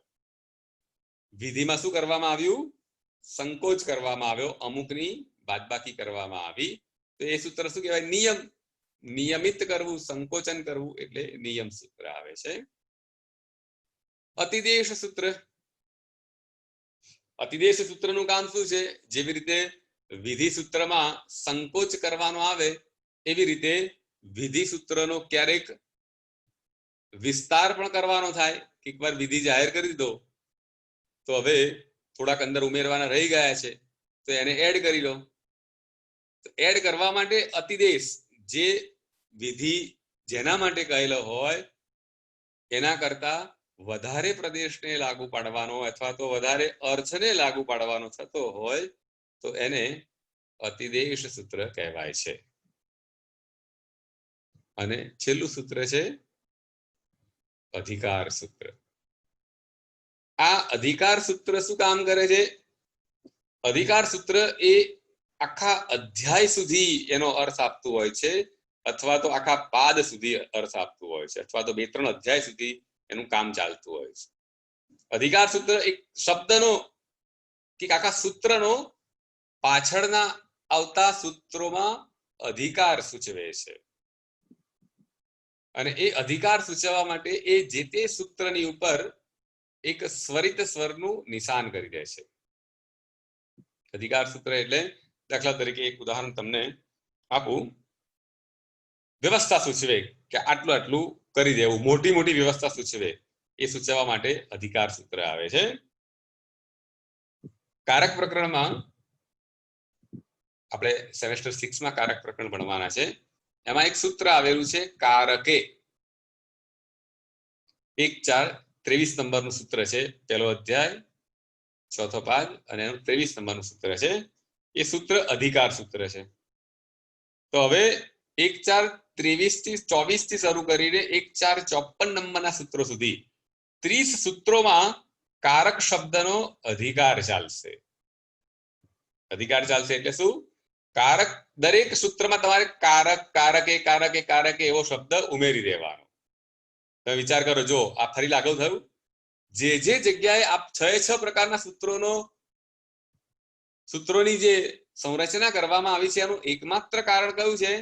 વિધિમાં શું કરવામાં આવ્યું? સંકોચ કરવામાં આવ્યો, અમુકની બાદબાકી કરવામાં આવી. તો એ સૂત્ર શું કહેવાય? નિયમ. નિયમિત કરવું, સંકોચન કરવું એટલે નિયમ સૂત્ર આવે છે. અતિદેશ સૂત્ર. અતિદેશ સૂત્રનું કામ શું છે? જેવી રીતે વિધિ સૂત્રમાં સંકોચ કરવાનો આવે એવી રીતે વિધિ સૂત્રનો ક્યારેક વિસ્તાર પણ કરવાનો થાય. એકવાર વિધિ જાહેર કરી દીધો તો હવે થોડાક અંદર ઉમેરવાના રહી ગયા છે, તો એને એડ કરી લો. એડ કરવા માટે અતિદેશ, જે વિધિ જેના માટે કહેલો હોય એના કરતા વધારે પ્રદેશને લાગુ પાડવાનો અથવા તો વધારે અર્થને લાગુ પાડવાનો થતો હોય તો એને અતિદેશ સૂત્ર કહેવાય છે. અને છેલ્લું સૂત્ર છે અધિકાર સૂત્ર. આ અધિકાર સૂત્ર શું કામ કરે છે? અધિકાર સૂત્ર એ આખા અધ્યાય સુધી એનો અર્થ આપતું હોય છે, અથવા તો આખા પાદ સુધી અર્થ આપતું હોય છે, અથવા તો 2-3 અધ્યાય સુધી એનું કામ ચાલતું હોય છે. અધિકાર સૂત્ર એક શબ્દનો કે આખા સૂત્રનો પાછળના આવતા સૂત્રોમાં અધિકાર સૂચવે છે. અને એ અધિકાર સૂચવવા માટે એ જે તે સૂત્રની ઉપર એક સ્વરિત સ્વરનું નિશાન કરી દે છે. અધિકાર સૂત્ર એટલે દાખલા તરીકે એક ઉદાહરણ તમને આપું. વ્યવસ્થા સૂચવે કે આટલું આટલું કરી દેવું, મોટી મોટી વ્યવસ્થા સૂચવે, એ સૂચવવા માટે અધિકાર સૂત્ર આવે છે. કારક પ્રકરણમાં આપણે સેમેસ્ટર 6 માં કારક પ્રકરણ ભણવાના છે. એમાં એક સૂત્ર આવેલું છે કારકે. 1-4-23 નંબરનું સૂત્ર છે, પહેલો અધ્યાય, ચોથો પાદ, અને એનું 23 નંબરનું સૂત્ર છે. એ સૂત્ર અધિકાર સૂત્ર છે. તો હવે 1-4-23 થી 24 થી શરૂ કરીને 1-4-54 નંબરના સૂત્રો સુધી 30 સૂત્રોમાં કારક શબ્દનો અધિકાર ચાલશે. અધિકાર ચાલશે એટલે શું? કારક, દરેક સૂત્રમાં તમારે કારક, કારકે, કારકે, કારકે એવો શબ્દ ઉમેરી દેવાનો. તમે વિચાર કરો, જો આ ફરી લાગુ થયું, જે જગ્યાએ આ 6 પ્રકારના સૂત્રોની જે સંરચના કરવામાં આવી છે એનું એકમાત્ર કારણ કયું છે?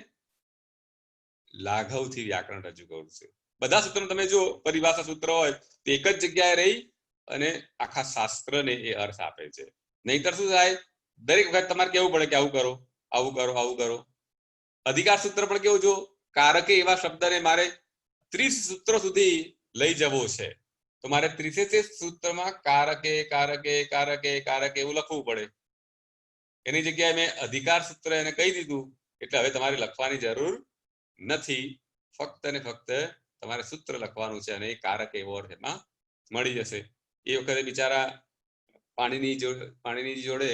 લાઘવથી વ્યાકરણ રજૂ કરવું છે. બધા સૂત્રો તમે જો પરિભાષા સૂત્ર હોય તો એક જ જગ્યાએ રહી અને આખા શાસ્ત્રને એ અર્થ આપે છે. નહીતર શું થાય? દરેક વખત તમારે કેવું પડે કે આવું કરો, આવું કરો, આવું કરો. અધિકાર સૂત્ર પણ કેવું, જો કારકે એવા શબ્દને મારે 30 સૂત્રો સુધી લઈ જવો છે તો મારે 30 સૂત્રમાં કારકે, કારકે, કારકે, કારકે એવું લખવું પડે. એની જગ્યાએ મેં અધિકાર સૂત્ર એને કહી દીધું એટલે હવે તમારે લખવાની જરૂર નથી. ફક્ત ને ફક્ત તમારે સૂત્ર લખવાનું છે અને એ કારક એવો અર્થ એમાં મળી જશે. એ વખતે બિચારા પાણીની જોડે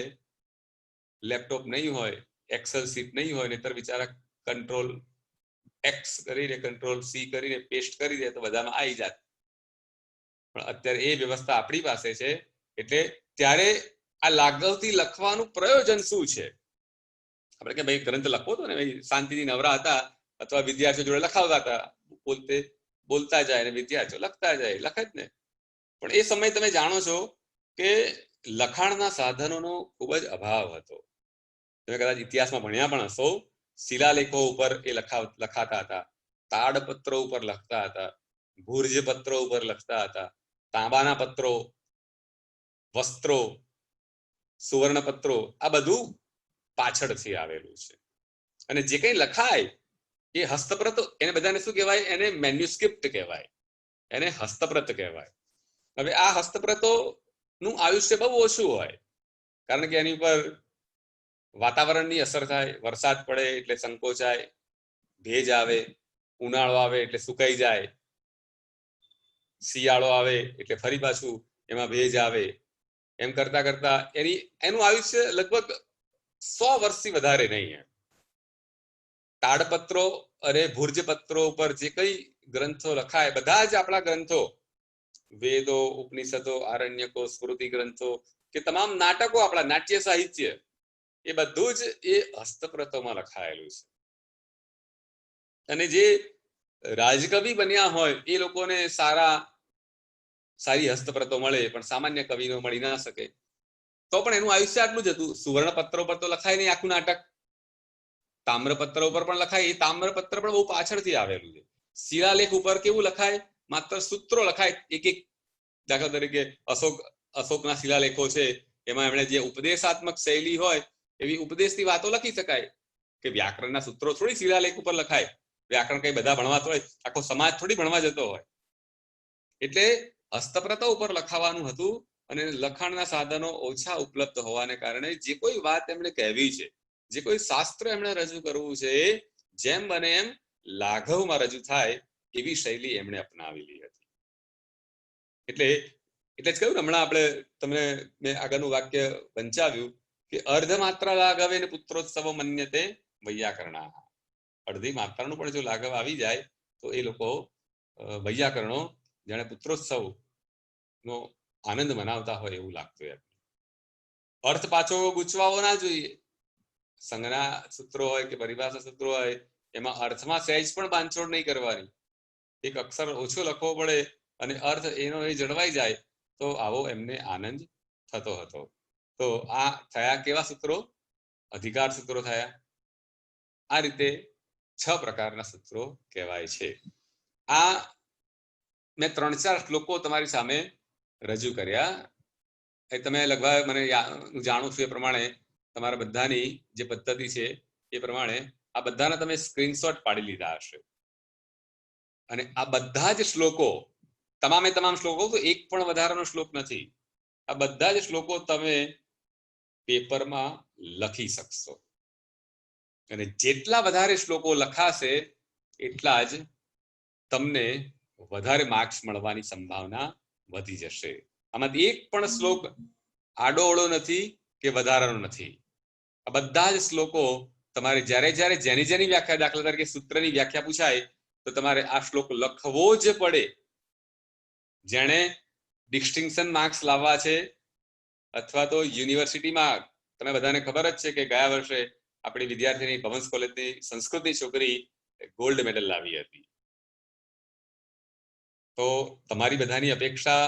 લેપટોપ નહીં હોય, એક્સેલ શીટ નહીં હોય, નહીતર બિચારા Ctrl+X કરીને Ctrl+C કરીને પેસ્ટ કરી દે તો બધામાં આવી જાય. પણ અત્યારે એ વ્યવસ્થા આપણી પાસે છે એટલે ત્યારે આ લાઘવથી લખવાનું પ્રયોજન શું છે? આપણે કે ભાઈ ગ્રંથ લખવો તો ને ભાઈ શાંતિથી નવરા હતા અથવા વિદ્યાર્થીઓ જોડે લખાવતા હતા, બોલતા જાય અને વિદ્યાર્થીઓ લખતા જાય, લખે જ ને. પણ એ સમય તમે જાણો છો કે લખાણના સાધનોનો ખૂબ જ અભાવ હતો. તમે કદાચ ઇતિહાસમાં ભણ્યા પણ હશો, શિલાલેખો ઉપર એ લખાતા હતા, તાડપત્રો ઉપર લખતા હતા, ભુર્જપત્રો ઉપર લખતા હતા, તાંબાના પત્રો, વસ્ત્રો, સુવર્ણપત્રો, આ બધું પાછળથી આવેલું છે. અને જે કંઈ લખાય એ હસ્તપ્રત, એને બધાને શું કહેવાય? એને મેન્યુસ્ક્રિપ્ટ કહેવાય, એને હસ્તપ્રત કહેવાય. હવે આ હસ્તપ્રતોનું આયુષ્ય બહુ ઓછું હોય, કારણ કે એની ઉપર વાતાવરણની અસર થાય. વરસાદ પડે એટલે સંકોચાય, ભેજ આવે, ઉનાળો આવે એટલે સુકાઈ જાય, શિયાળો આવે એટલે ફરી પાછું એમાં ભેજ આવે. એમ કરતા કરતા એનું આયુષ્ય લગભગ 100 વર્ષથી વધારે નહીં. તાડપત્રો અને ભુર્જપત્રો ઉપર જે કઈ ગ્રંથો લખાય, બધા જ આપણા ગ્રંથો, વેદો, ઉપનિષદો, આરણ્યકો, સ્મૃતિ ગ્રંથો કે તમામ નાટકો, આપણા નાટ્ય સાહિત્ય, એ બધું જ એ હસ્તપ્રતોમાં લખાયેલું છે. અને જે રાજકવિ બન્યા હોય એ લોકોને સારી હસ્તપ્રતો મળે, પણ સામાન્ય કવિનો મળી ના શકે. તો પણ એનું આયુષ્ય આટલું જ હતું. સુવર્ણપત્રો પર તો લખાય નહીં આખું નાટક, તામ્રપત્ર ઉપર પણ લખાય, એ તામ્રપત્ર પણ બહુ પાછળથી આવેલું છે. શિલાલેખ ઉપર કેવું લખાય? માત્ર સૂત્રો લખાય એક એક. દાખલા તરીકે અશોકના શિલાલેખો છે, એમાં એમણે જે ઉપદેશાત્મક શૈલી હોય એવી ઉપદેશની વાતો લખી શકાય. કે વ્યાકરણના સૂત્રો થોડી શિલાલેખ ઉપર લખાય. વ્યાકરણ કઈ બધા ભણવા હોય, આખો સમાજ થોડી ભણવા જતો હોય. એટલે હસ્તપ્રતો ઉપર લખાવાનું હતું અને લખાણના સાધનો ઓછા ઉપલબ્ધ હોવાને કારણે જે કોઈ વાત એમણે કહેવી છે, જે કોઈ શાસ્ત્ર એમણે રજૂ કરવું છે, જેમ બને એમ લાઘવમાં રજૂ થાય એવી શૈલી એમણે અપનાવેલી હતી. એટલે એટલે જ કહ્યું ને હમણાં આપણે તમને મેં આગળનું વાક્ય વંચાવ્યું કે અર્ધમાત્ર લાઘવે ને પુત્રોત્સવ મન્યતે વૈયાકરણા. અડધી માત્રાનું પણ જો લાઘવ આવી જાય તો એ લોકો વૈયાકરણો જાણે પુત્રોત્સવ નો આનંદ મનાવતા હોય એવું લાગતું એમ. અર્થ પાછો ગૂંચવાવો ના જોઈએ. સંજ્ઞા સૂત્રો હોય કે પરિભાષા સૂત્રો હોય એમાં અર્થમાં સહેજ પણ બાંધછોડ નહીં કરવાની. એક અક્ષર ઓછો લખવો પડે અને અર્થ એનો એ જળવાઈ જાય તો આવો એમને આનંદ થતો હતો. તો આ થયા કેવા સૂત્રો? અધિકાર સૂત્રો થયા. આ રીતે 6 પ્રકારના સૂત્રો કહેવાય છે. આ મેં 3-4 શ્લોકો તમારી સામે રજૂ કર્યા. એ તમે લગભગ મને જાણું છું એ પ્રમાણે તમારા બધાની જે પદ્ધતિ છે એ પ્રમાણે આ બધાના તમે સ્ક્રીનશોટ પાડી લીધા હશે. અને આ બધા જ શ્લોકો તમામે તમામ શ્લોકો તો એક પણ વધારાનો શ્લોક નથી. આ બધા જ શ્લોકો તમે પેપરમાં લખી શકશો અને જેટલા વધારે શ્લોકો લખાશે એટલા જ તમને વધારે માર્ક્સ મળવાની સંભાવના વધી જશે. આમાંથી એક પણ શ્લોક આડોઅવળો નથી કે વધારાનો નથી. આ બધા જ શ્લોકો તમારે જ્યારે જ્યારે જેની વ્યાખ્યા, દાખલા તરીકે સૂત્રની વ્યાખ્યા પૂછાય તો તમારે આ શ્લોક લખવો જ પડે. જેણે ડિસ્ટિંક્શન માર્ક્સ લાવવા છે અથવા તો યુનિવર્સિટીમાં તમે બધાને ખબર જ છે કે ગયા વર્ષે આપણી વિદ્યાર્થીની ભવન્સ કોલેજની સંસ્કૃતની છોકરી ગોલ્ડ મેડલ લાવી હતી. તો તમારી બધાની અપેક્ષા,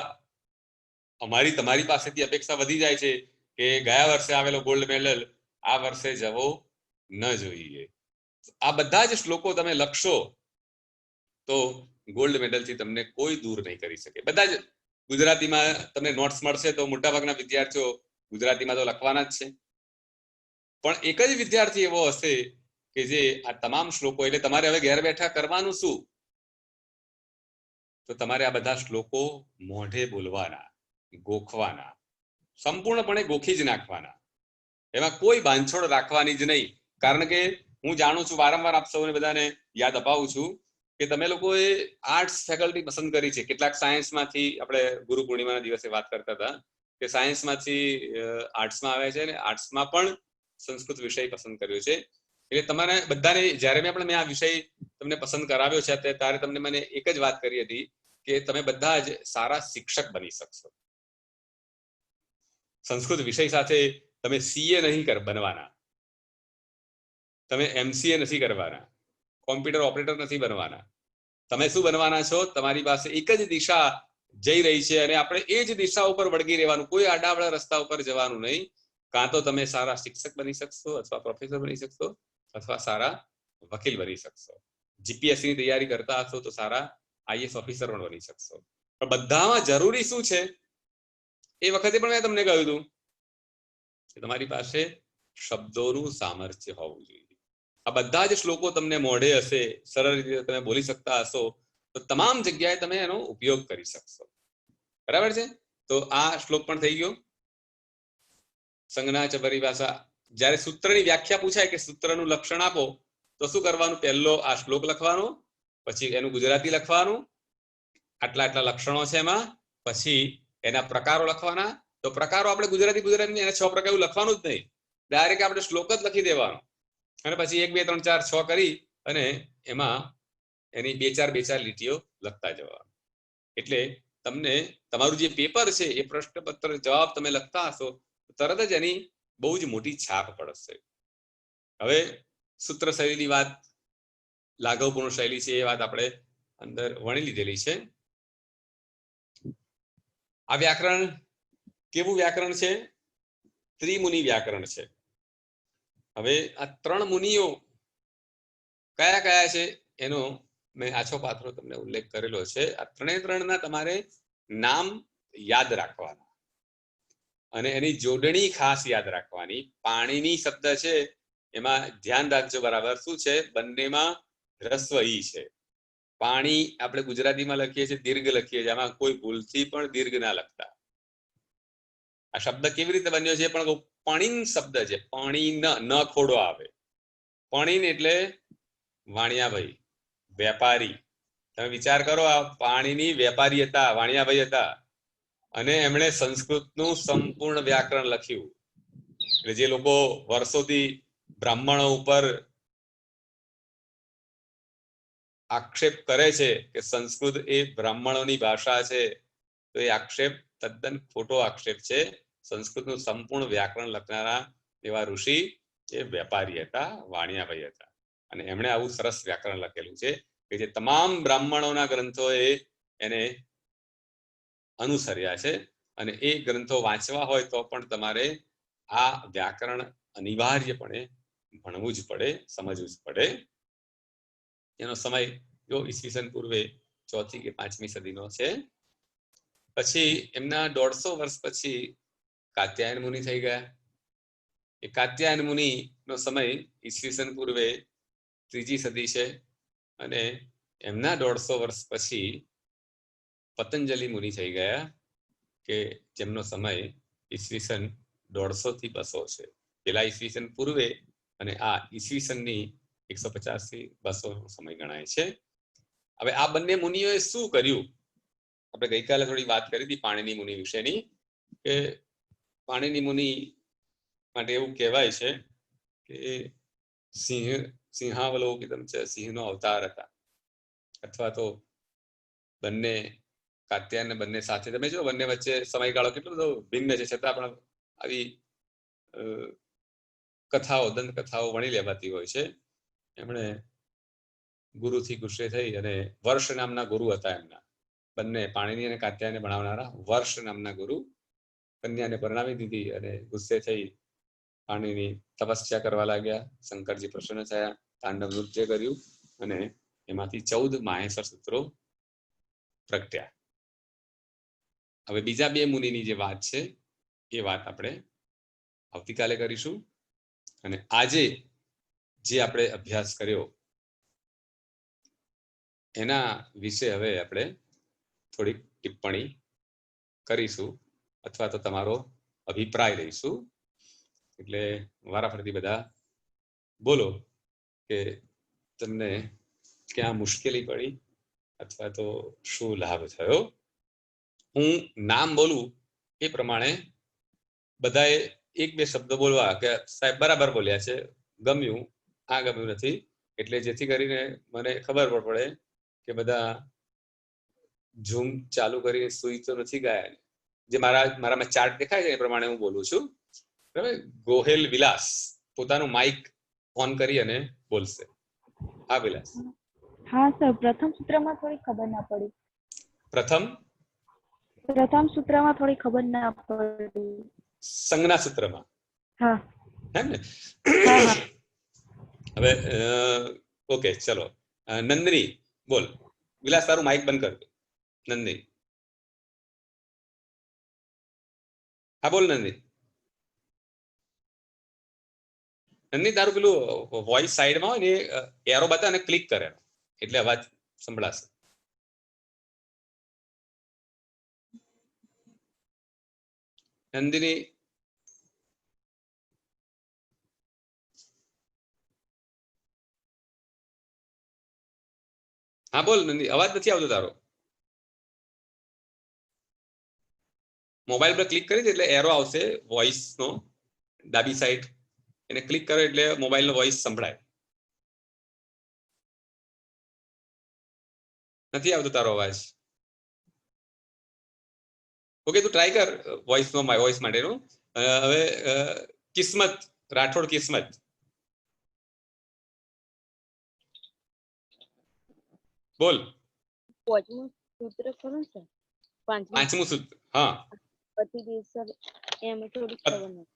અમારી તમારી પાસેથી અપેક્ષા વધી જાય છે કે ગયા વર્ષે આવેલો ગોલ્ડ મેડલ આ વર્ષે જવો ન જોઈએ. આ બધા જ શ્લોકો તમે લખશો તો ગોલ્ડ મેડલથી તમને કોઈ દૂર નહીં કરી શકે. બધા જ ગુજરાતીમાં તમને નોટ્સ મળશે તો મોટાભાગના વિદ્યાર્થીઓ ગુજરાતીમાં તો લખવાના જ છે. પણ એક જ વિદ્યાર્થી એવો હશે કે જે આ તમામ શ્લોકો, એટલે તમારે હવે ઘેર બેઠા કરવાનું શું? તો તમારે આ બધા શ્લોકો મોઢે બોલવાના, ગોખવાના, સંપૂર્ણપણે ગોખી જ નાખવાના. એમાં કોઈ બાંધછોડ રાખવાની જ નહીં. કારણ કે હું જાણું છું, વારંવાર આપ સૌને બધાને યાદ અપાવું છું કે તમે લોકોએ આર્ટ્સ ફેકલ્ટી પસંદ કરી છે. કેટલાક સાયન્સમાંથી, આપણે ગુરુ પૂર્ણિમાના દિવસે વાત કરતા હતા કે સાયન્સમાંથી આર્ટ્સમાં આવે છે અને આર્ટ્સમાં પણ સંસ્કૃત વિષય પસંદ કર્યો છે. એટલે તમારે બધાને જ્યારે મેં આ વિષય તમને પસંદ કરાવ્યો છે ત્યારે તમને મને એક જ વાત કરી હતી કે તમે બધા જ સારા શિક્ષક બની શકશો. સંસ્કૃત વિષય સાથે તમે સીએ નહીં બનવાના, તમે એમસીએ નથી કરવાના, કોમ્પ્યુટર ઓપરેટર નથી બનવાના. તમે શું બનવાના છો? તમારી પાસે એક જ દિશા જઈ રહી છે અને આપણે એ જ દિશા ઉપર વળગી રહેવાનું, કોઈ આડાવડા રસ્તા ઉપર જવાનું નહીં. કાં તો તમે સારા શિક્ષક બની શકશો અથવા પ્રોફેસર બની શકશો અથવા સારા વકીલ બની શકશો. જીપીએસસીની તૈયારી કરતા હશો તો સારા આઈએસ ઓફિસર પણ બની શકશો. પણ બધામાં જરૂરી શું છે એ વખતે પણ મેં તમને કહ્યું હતું કે તમારી પાસે શબ્દોનું સામર્થ્ય હોવું જોઈએ. આ બધા જ શ્લોકો તમને મોઢે હશે, સરળ રીતે તમે બોલી શકતા હશો તો તમામ જગ્યાએ તમે એનો ઉપયોગ કરી શકશો. બરાબર છે? તો આ શ્લોક પણ થઈ ગયો. સંજ્ઞા ચ પરિભાષા. જ્યારે સૂત્રની વ્યાખ્યા પૂછાય કે સૂત્રનું લક્ષણ આપો તો શું કરવાનું? પહેલો આ શ્લોક લખવાનો, પછી એનું ગુજરાતી લખવાનું, આટલા લક્ષણો છે એમાં, પછી એના પ્રકારો લખવાના. તો પ્રકારો આપણે ગુજરાતી એને 6 પ્રકાર લખવાનું જ નહીં, ડાયરેક્ટ આપણે શ્લોક જ લખી દેવાનો અને પછી 1 2 3 4 6 કરી અને એમાં એની 2-4 લીટીઓ લખતા જવાનું. એટલે તમને તમારું જે પેપર છે એ પ્રશ્નપત્ર જવાબ તમે લખતા હશો તરત જ એની બહુ જ મોટી છાપ પડશે. હવે સૂત્ર શૈલીની વાત, લાઘવપૂર્ણ શૈલી છે એ વાત આપણે અંદર વણી લીધેલી છે. આ વ્યાકરણ કેવું વ્યાકરણ છે? ત્રિમુનિ વ્યાકરણ છે. હવે આ 3 મુનિઓ કયા કયા છે એનો મેં આછો પાત્રો તમને ઉલ્લેખ કરેલો છે. આ 3ના તમારે નામ યાદ રાખવાના અને એની જોડણી ખાસ યાદ રાખવાની. પાણીની શબ્દ છે એમાં ધ્યાન રાખજો બરાબર. શું છે? બંનેમાં હ્રસ્વ ઈ છે. પાણી આપણે ગુજરાતીમાં લખીએ છીએ, દીર્ઘ લખીએ છીએ, આમાં કોઈ ભૂલથી પણ દીર્ઘ ના લખતા. આ શબ્દ કેવી રીતે બન્યો છે? પણ પણીન શબ્દ છે. પાણી ન ખોડો આવે. પણીન એટલે વાણિયાભાઈ, વેપારી. તમે વિચાર કરો, આ પાણીની વેપારી હતા, વાણિયાભાઈ હતા. અને એમણે સંસ્કૃતનું સંપૂર્ણ વ્યાકરણ લખ્યું. એટલે જે લોકો વર્ષોથી બ્રાહ્મણો ઉપર આક્ષેપ કરે છે કે સંસ્કૃત એ બ્રાહ્મણોની ભાષા છે, તો એ આક્ષેપ તદ્દન ખોટો આક્ષેપ છે. સંસ્કૃતનું સંપૂર્ણ વ્યાકરણ લખનારા એવા ઋષિ એ વેપારી હતા, વાણિયાભાઈ હતા, અને એમણે આવું સરસ વ્યાકરણ લખેલું છે કે જે તમામ બ્રાહ્મણોના ગ્રંથોએ એને અનુસર્યા છે. અને એ ગ્રંથો વાંચવા હોય તો પણ તમારે આ વ્યાકરણ અનિવાર્યપણે ભણવું જ પડે, સમજવું જ પડે. એનો સમય જો ઈસવીસન પૂર્વે 4મી કે 5મી સદીનો છે. પછી એમના 150 વર્ષ પછી કાત્યાયન મુનિ થઈ ગયા. એ કાત્યાયન મુનિનો સમય ઈસવીસન પૂર્વે 3જી સદી છે. અને એમના 150 વર્ષ પછી પતંજલિ મુનિ થઈ ગયા કે જેમનો સમય ઈસવીસન 150 થી 200 છે. પેલા ઈસવીસન પૂર્વે અને આ ઈસવીસનની 150 થી 200 સમય ગણાય છે. હવે આ બંને મુનિઓએ શું કર્યું? આપણે ગઈકાલે થોડી વાત કરી હતી પાણીની મુનિ વિશેની, કે પાણીની મુનિ માટે એવું કહેવાય છે કે સિંહાવલોકિતમ છે, સિંહનો અવતાર હતા. અથવા તો બંને કાત્યાયન બંને સાથે, તમે જો બંને વચ્ચે સમયગાળો કેટલો બધો ભિન્ન છે, છતાં પણ આવી કથાઓ, દંતકથાઓ વણી લેવાતી હોય છે. એમણે ગુરુથી ગુસ્સે થઈ અને વર્ષ નામના ગુરુ હતા એમના, બંને પાણીની અને કાત્યાયનને ભણાવનારા વર્ષ નામના ગુરુ, કન્યાને પરણાવી દીધી અને ગુસ્સે થઈ પાણીની તપસ્યા કરવા લાગ્યા. શંકરજી પ્રસન્ન થયા, તાંડવ નૃત્ય કર્યું અને એમાંથી 14 માહેશ્વર સૂત્રો પ્રગટ્યા. હવે બીજા બે મુનિની જે વાત છે એ વાત આપણે આવતીકાલે કરીશું. અને આજે જે આપણે અભ્યાસ કર્યો એના વિશે હવે આપણે થોડીક ટિપ્પણી કરીશું, અથવા તો તમારો અભિપ્રાય લઈશું. એટલે વારાફરતી બધા બોલો કે તમને ક્યાં મુશ્કેલી પડી અથવા તો શું લાભ થયો. હું નામ બોલું એ પ્રમાણે બધાએ 1-2 શબ્દો બોલવા કે સાહેબ બરાબર બોલ્યા છે, ગમ્યું, આ ગમ્યું નથી, એટલે જેથી કરીને મને ખબર પડે કે બધા ઝૂમ ચાલુ કરીને સુઈ તો નથી ગયા. જે મારામાં ચાર્ટ દેખાય છે એ પ્રમાણે હું બોલું છું. બરાબર? ગોહેલ વિલાસ પોતાનું માઇક ઓન કરી અને બોલશે. હા વિલાસ. હા સર, પ્રથમ સૂત્રમાં થોડી ખબર ના પડી. પ્રથમ સૂત્રમાં થોડી ખબર ના પડી. સંજ્ઞા સૂત્રમાં. હા. હે ને? હા. હવે ઓકે, ચલો. નંદની બોલ. વિલાસ તારું માઇક બંધ કર. નંદની. હા બોલ નંદની. નંદની તારું પેલું વોઇસ સાઈડમાં હોય ને એરો બતા અને ક્લિક કરે એટલે અવાજ સંભળાશે. નંદિની હા બોલ નંદી, અવાજ નથી આવતો તારો. મોબાઈલ પર ક્લિક કરી દે એટલે એરો આવશે વોઇસ નો ડાબી સાઈડ, એને ક્લિક કરો એટલે મોબાઈલ નો વોઇસ સંભળાય. નથી આવતો તારો અવાજ. ઓકે, તું ટ્રાય કર વોઇસ માટેનું. હવે કિસ્મત રાઠોડ, કિસ્મત બોલ. પાંચમું સૂત્ર ખરું સર? પાંચમું સૂત્ર. હા, અતિદેશ સર, એમ થોડી ખબર નથી.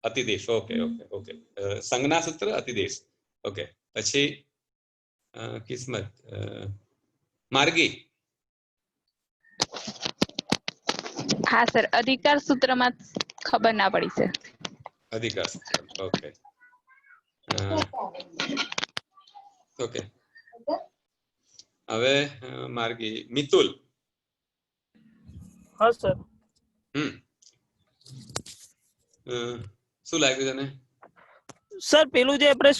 અતિદેશ. Okay okay okay. સંજ્ઞા સૂત્ર અતિદેશ. ઓકે, પછી કિસ્મત. માર્ગી. હા સર, અધિકાર સૂત્રમાં ખબર ના પડી સર. અધિકાર સૂત્ર. Okay okay. હવે માર્ગી. મિતુલ. હા સર. શું લાગ્યું તને સર? પેલું જે આપણે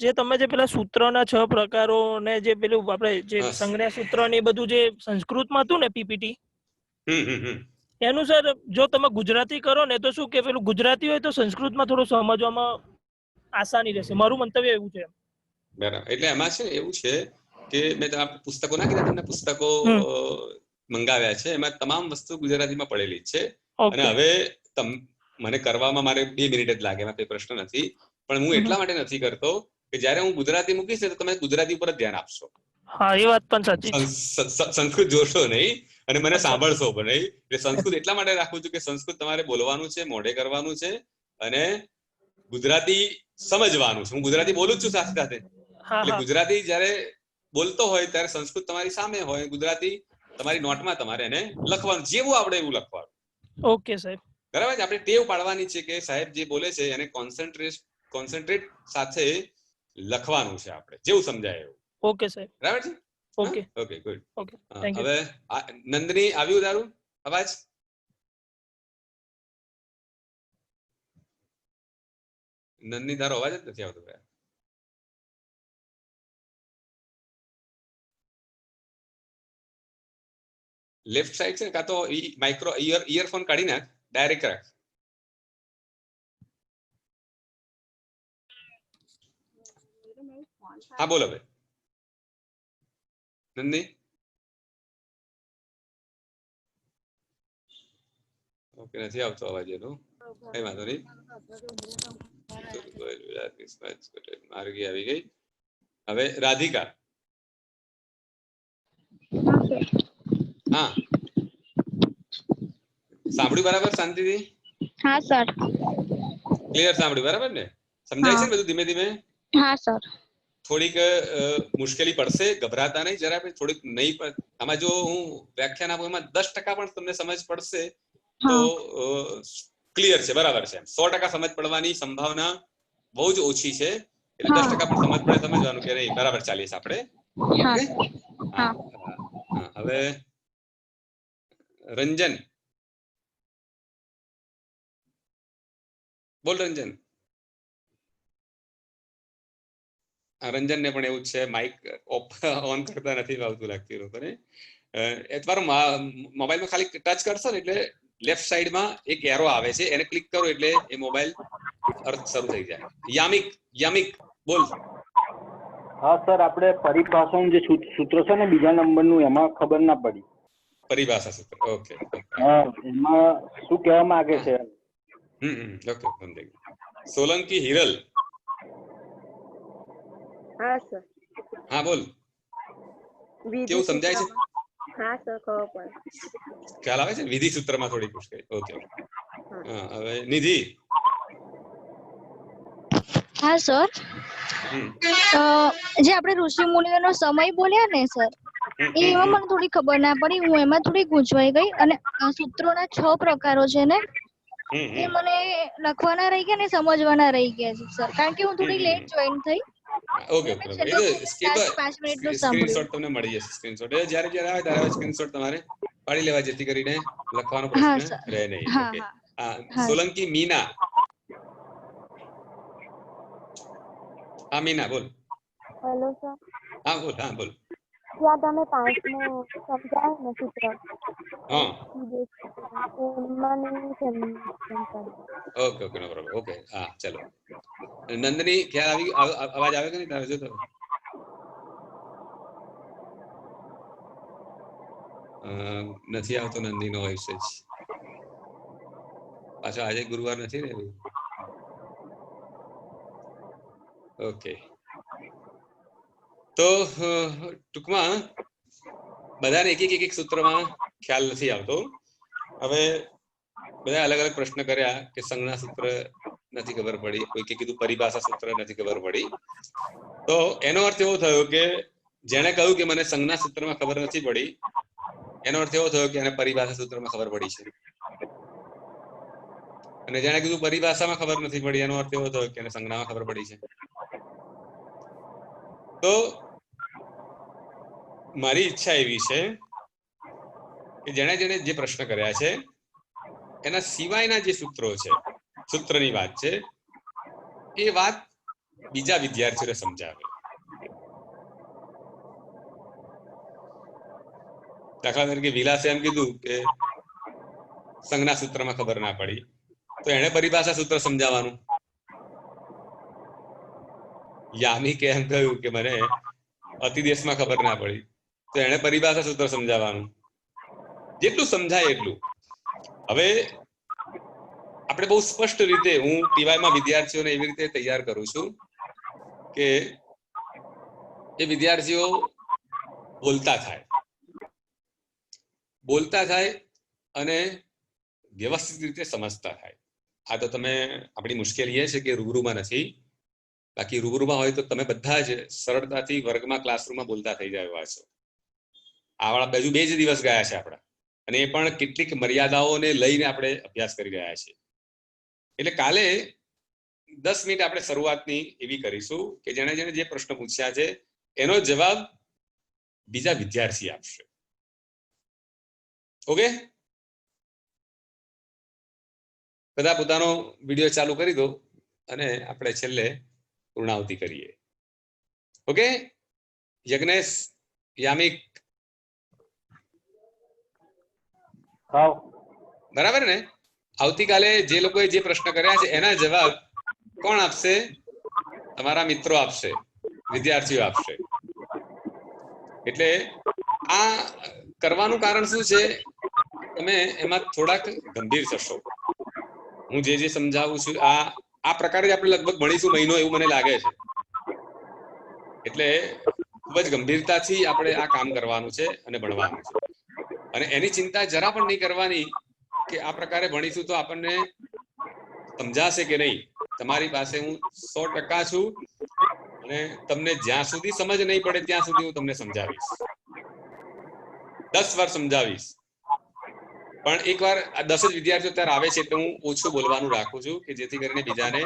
જે તમે જે પેલા સૂત્રના 6 પ્રકારો ને જે પેલું આપણે જે સંજ્ઞા સૂત્ર ને એ બધું જે સંસ્કૃતમાં હતું ને પીપીટી, એનું સર જો તમે ગુજરાતી કરો ને તો શું કે પેલું ગુજરાતી હોય તો સંસ્કૃતમાં થોડું સમજવામાં આસાની રહેશે, મારું મંતવ્ય એવું છે. બરાબર, એટલે એમાં છે ને એવું છે કે મેં પુસ્તકો ના કીધા તમને, પુસ્તકો મંગાવ્યા છે, એમાં તમામ વસ્તુ ગુજરાતીમાં પડેલી જ છે. અને હવે મને કરવામાં મારે 2 મિનિટ જ લાગે, એમાં કોઈ પ્રશ્ન નથી. પણ હું એટલા માટે નથી કરતો કે જ્યારે હું ગુજરાતી મૂકીશ ને તો તમે ગુજરાતી ઉપર જ ધ્યાન આપશો. હા, એ વાત પણ સાચી છે. સંસ્કૃત જોશો નહીં અને મને સાંભળશો પણ નહીં. એટલે સંસ્કૃત એટલા માટે રાખું છું કે સંસ્કૃત તમારે બોલવાનું છે, મોઢે કરવાનું છે, અને ગુજરાતી સમજવાનું છે. હું ગુજરાતી બોલું જ છું સાથે સાથે, એટલે ગુજરાતી જ્યારે બોલતો હોય ત્યારે સંસ્કૃત તમારી સામે હોય, ગુજરાતી તમારી નોટમાં તમારે એને લખવાનું, જેવું આવડે એવું લખવાનું. ઓકે સાહેબ, બરાબર છે. આપણે ટેવ પાડવાની છે કે સાહેબ જે બોલે છે એને કોન્સન્ટ્રેટ સાથે લખવાનું છે, આપણે જેવું સમજાય એવું. ઓકે સાહેબ, બરાબર છે. Okay okay, good. Okay, thank you. હવે નંદની આવ્યું તારું અવાજ? નંદની તારો અવાજ જ નથી આવતો ભાઈ. લેફ્ટ સાઈડ છે ને, કાં તો માઇક્રો ઇયરફોન કાઢી નાખ, ડાયરેક્ટ રાખ. હા બોલો ભાઈ નંદની. ઓકે, નથી આવતો અવાજ એનો, કઈ વાંધો નહીં. માર્ગી આવી ગઈ. હવે રાધિકા. હા, સાંભળ્યું બરાબર શાંતિથી? હા સર. ક્લિયર સાંભળ્યું બરાબર ને? સમજાય છે ને બધું ધીમે ધીમે? હા સર. થોડીક મુશ્કેલી પડશે, ગભરાતા નહીં જરા. થોડીક નહીં પણ આમાં જો હું વ્યાખ્યાન આપું એમાં 10% પણ તમને સમજ પડશે તો ક્લિયર છે, બરાબર છે. 100% સમજ પડવાની સંભાવના બહુ જ ઓછી છે. એટલે 10% પણ સમજ પડે, સમજવાનું કે નહીં બરાબર ચાલીશ આપણે. હવે રંજન, બોલ રંજન. રંજન ને પણ એવું જ છે, માઇક ઓન કરતા નથી આવતું લાગતું લોકોને. તમારો મોબાઈલમાં ખાલી ટચ કરશો ને એટલે લેફ્ટ સાઈડમાં એક એરો આવે છે, એને ક્લિક કરો એટલે એ મોબાઈલ અર્થ શરૂ થઈ જાય. યામિક બોલ. હા સર, આપણે પરિભાષાનું જે સૂત્ર છે ને બીજા નંબરનું, એમાં ખબર ના પડી. પરિભાષા સૂત્ર, ઓકે. હા, એમાં શું કહેવા માંગે છે? ઓકે, સમજાઈ ગયું. સોલંકી હિરલ. હા સર. હા બોલ. કેવું સમજાય છે? હા સર, ખબર પડે. ખ્યાલ આવે છે? વિધિ સૂત્રમાં થોડી મુશ્કેલી. ઓકે. હવે નિધિ. હા સર. જે આપણે ઋષિ મુનિઓનો સમય બોલ્યા ને સર, એમાં મને થોડી ખબર ના પડી, હું એમાં થોડી ગૂંચવાઈ ગઈ. અને સૂત્રોના 6 પ્રકારો છે ને, એ મને લખવાના રહી ગયા ને સમજવાના રહી ગયા છે સર, કારણ કે હું થોડી લેટ જોઈન થઈ. ઓકે, એ તો 5 મિનિટનું સ્ક્રીનશોટ સાંભળ્યું. તમને મળી જશે. સ્ક્રીનશોટ જ્યારે આવે ત્યારે સ્ક્રીનશોટ તમારે પાડી લેવા, જેથી કરીને લખવાનો પ્રશ્ન રહે નહીં. ઓકે. સોલંકી મીના. હા મીના બોલ. Hello sir. હા બોલ. હા બોલ. ત્યાં તમે 5મું સમજાય ને સૂત્ર, હા, ઓકે. નો પ્રોબ્લેમ. ઓકે, હા ચલો. નંદની ખ્યાલ અવાજ આવે કે નહીં તારે? જો તો નથી આવતો નંદીનો વોઇસ જ. પાછો આજે ગુરુવાર નથી ને? ઓકે, તો ટૂંકમાં બધાને એક સૂત્રમાં ખ્યાલ નથી આવતો. હવે બધા અલગ અલગ પ્રશ્ન કર્યા કે સંજ્ઞા સૂત્ર નથી ખબર પડી, કોઈ કીધું પરિભાષા સૂત્ર નથી ખબર પડી. તો એનો અર્થ એવો થયો કે જેણે કહ્યું કે મને સંજ્ઞા સૂત્રમાં ખબર નથી પડી, એનો અર્થ એવો થયો કે એને પરિભાષા સૂત્રમાં ખબર પડી છે. અને જેણે કીધું પરિભાષામાં ખબર નથી પડી, એનો અર્થ એવો થયો કે એને સંજ્ઞામાં ખબર પડી છે. તો મારી ઈચ્છા એવી છે કે જેણે જે પ્રશ્ન કર્યા છે એના સિવાયના જે સૂત્રો છે, સૂત્રની વાત છે, એ વાત બીજા વિદ્યાર્થીઓને સમજાવે. દાખલા તરીકે વિલાસે એમ કીધું કે સંજ્ઞા સૂત્રમાં ખબર ના પડી તો એને પરિભાષા સૂત્ર સમજાવવાનું. યામિકે એમ કહ્યું કે મને અતિદેશમાં ખબર ના પડી તો એને પરિભાષા સૂત્ર સમજાવવાનું. જેટલું સમજાય એટલું. હવે આપણે બહુ સ્પષ્ટ રીતે હું ટીવાયમાં વિદ્યાર્થીઓને એવી રીતે તૈયાર કરું છું કે એ વિદ્યાર્થીઓ બોલતા થાય અને વ્યવસ્થિત રીતે સમજતા થાય. આ તો તમે આપણી મુશ્કેલી એ છે કે રૂબરૂમાં નથી. બાકી રૂબરૂમાં હોય તો તમે બધા જ સરળતાથી વર્ગમાં ક્લાસરૂમમાં બોલતા થઈ જાય એવા છો. આવાળા બાજુ 2 જ દિવસ ગયા છે આપણા, અને એ પણ કેટલીક મર્યાદાઓને લઈને આપણે અભ્યાસ કરી રહ્યા છીએ. એટલે કાલે 10 મિનિટ આપણે શરૂઆતની એવી કરીશું કે જેણે જે પ્રશ્ન પૂછ્યા છે એનો જવાબ બીજા વિદ્યાર્થી આપશે. ઓકે, બધા પોતાનો વિડીયો ચાલુ કરી દો અને આપણે છેલ્લે પૂર્ણાહુતિ કરીએ. ઓકે, યજ્ઞેશ, યામિક, બરાબર ને? આવતીકાલે જે લોકોએ જે પ્રશ્ન કર્યા છે એના જવાબ કોણ આપશે? તમારા મિત્રો આપશે, વિદ્યાર્થીઓ આપશે. એટલે આ કરવાનું કારણ શું છે? તમે એમાં થોડાક ગંભીર થશો. હું જે સમજાવું છું આ પ્રકારે જ આપણે લગભગ ભણીશું મહિનો એવું મને લાગે છે. એટલે ખૂબ જ ગંભીરતાથી આપણે આ કામ કરવાનું છે અને ભણવાનું છે. અને એની ચિંતા જરા પણ નહીં કરવાની કે આ પ્રકારે ભણીશું તો આપણને સમજાશે કે નહીં. તમારી પાસે હું 100% છું અને તમને જ્યાં સુધી સમજ નહીં પડે ત્યાં સુધી હું તમને સમજાવીશ. 10 વાર સમજાવીશ. પણ એકવાર આ 10 જ વિદ્યાર્થીઓ ત્યારે આવે છે એટલે હું ઓછું બોલવાનું રાખું છું કે જેથી કરીને બીજાને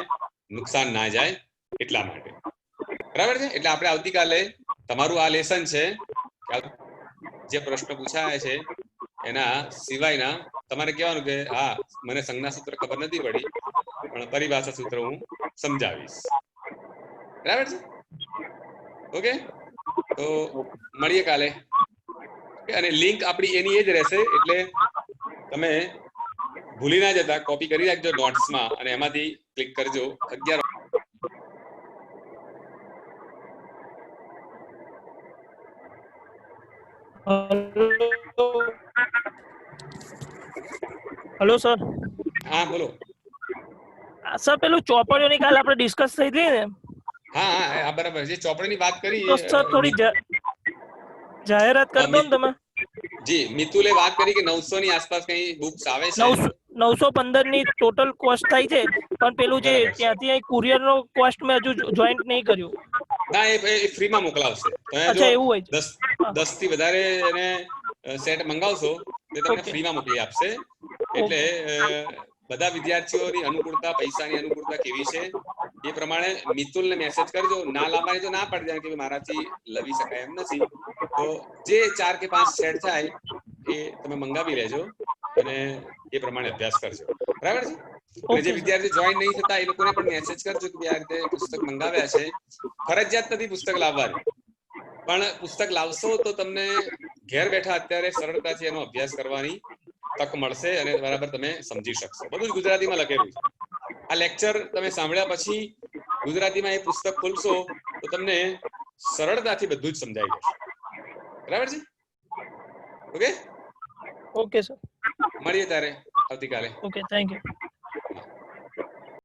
નુકસાન ના જાય એટલા માટે. બરાબર છે? એટલે આપણે આવતીકાલે તમારું આ લેસન છે જે પ્રશ્ન પૂછાયા છે એના સિવાયના તમારે કહેવાનું કે હા મને સંજ્ઞા સૂત્ર ખબર નથી પડી પણ પરિભાષા સૂત્ર હું સમજાવીશ. બરાબર છે? ઓકે, તો મળીએ કાલે. અને લિંક આપણી એની એ જ રહેશે એટલે તમે ભૂલી ના જતા, કોપી કરી રાખજો નોટ્સમાં અને એમાંથી ક્લિક કરજો. 11 હેલો સર. હા બોલો. સર પેલું ચોપડીઓની કાલે આપણે ડિસ્કસ થઈ હતી ને? હા બરાબર છે. ચોપડીની વાત કરી તો સર થોડી જાહેરાત કરી દો ને તમે. જી, મિતુલે વાત કરી કે 900 ની આસપાસ કઈ બુક્સ આવે છે. 915 ની ટોટલ કોસ્ટ થાય છે, પણ પેલું જે ત્યાંથી કુરિયર નો કોસ્ટ મેં હજુ જોઈન્ટ નહીં કર્યું. ના, એ ફ્રીમાં મોકલાવશે. અચ્છા, એવું હોય છે. 10 થી વધારે એને સેટ મંગાવશો તો તમને ફ્રીમાં મોકલી આપશે. એટલે બધા વિદ્યાર્થીઓની અનુકૂળતા, પૈસાની અનુકૂળતા કેવી છે એ પ્રમાણે મિતુલને મેસેજ કરજો. ના લાવવાની તો ના પડી જાય કે મારાથી લવી શકાય એમ નથી, તો જે 4 કે 5 સેટ થાય એ તમે મંગાવી લેજો અને એ પ્રમાણે અભ્યાસ કરજો. બરાબર છે? અને જે વિદ્યાર્થી જોઈન નહીં થતા એ લોકોને પણ મેસેજ કરજો કે આ રીતે પુસ્તક મંગાવ્યા છે. ફરજિયાત નથી પુસ્તક લાવવાની, પણ પુસ્તક લાવશો તો તમને ઘેર બેઠા અત્યારે સરળતાથી એનો અભ્યાસ કરવાની તક મળશે અને બરાબર તમે સમજી શકશો. બધું જ ગુજરાતીમાં લખેલું છે. આ લેક્ચર તમે સાંભળ્યા પછી ગુજરાતીમાં એ પુસ્તક ખોલશો તો તમને સરળતાથી બધું જ સમજાઈ જશે. બરાબર છે? ઓકે ઓકે સર, મળીએ ત્યારે આવતીકાલે. Okay, thank you.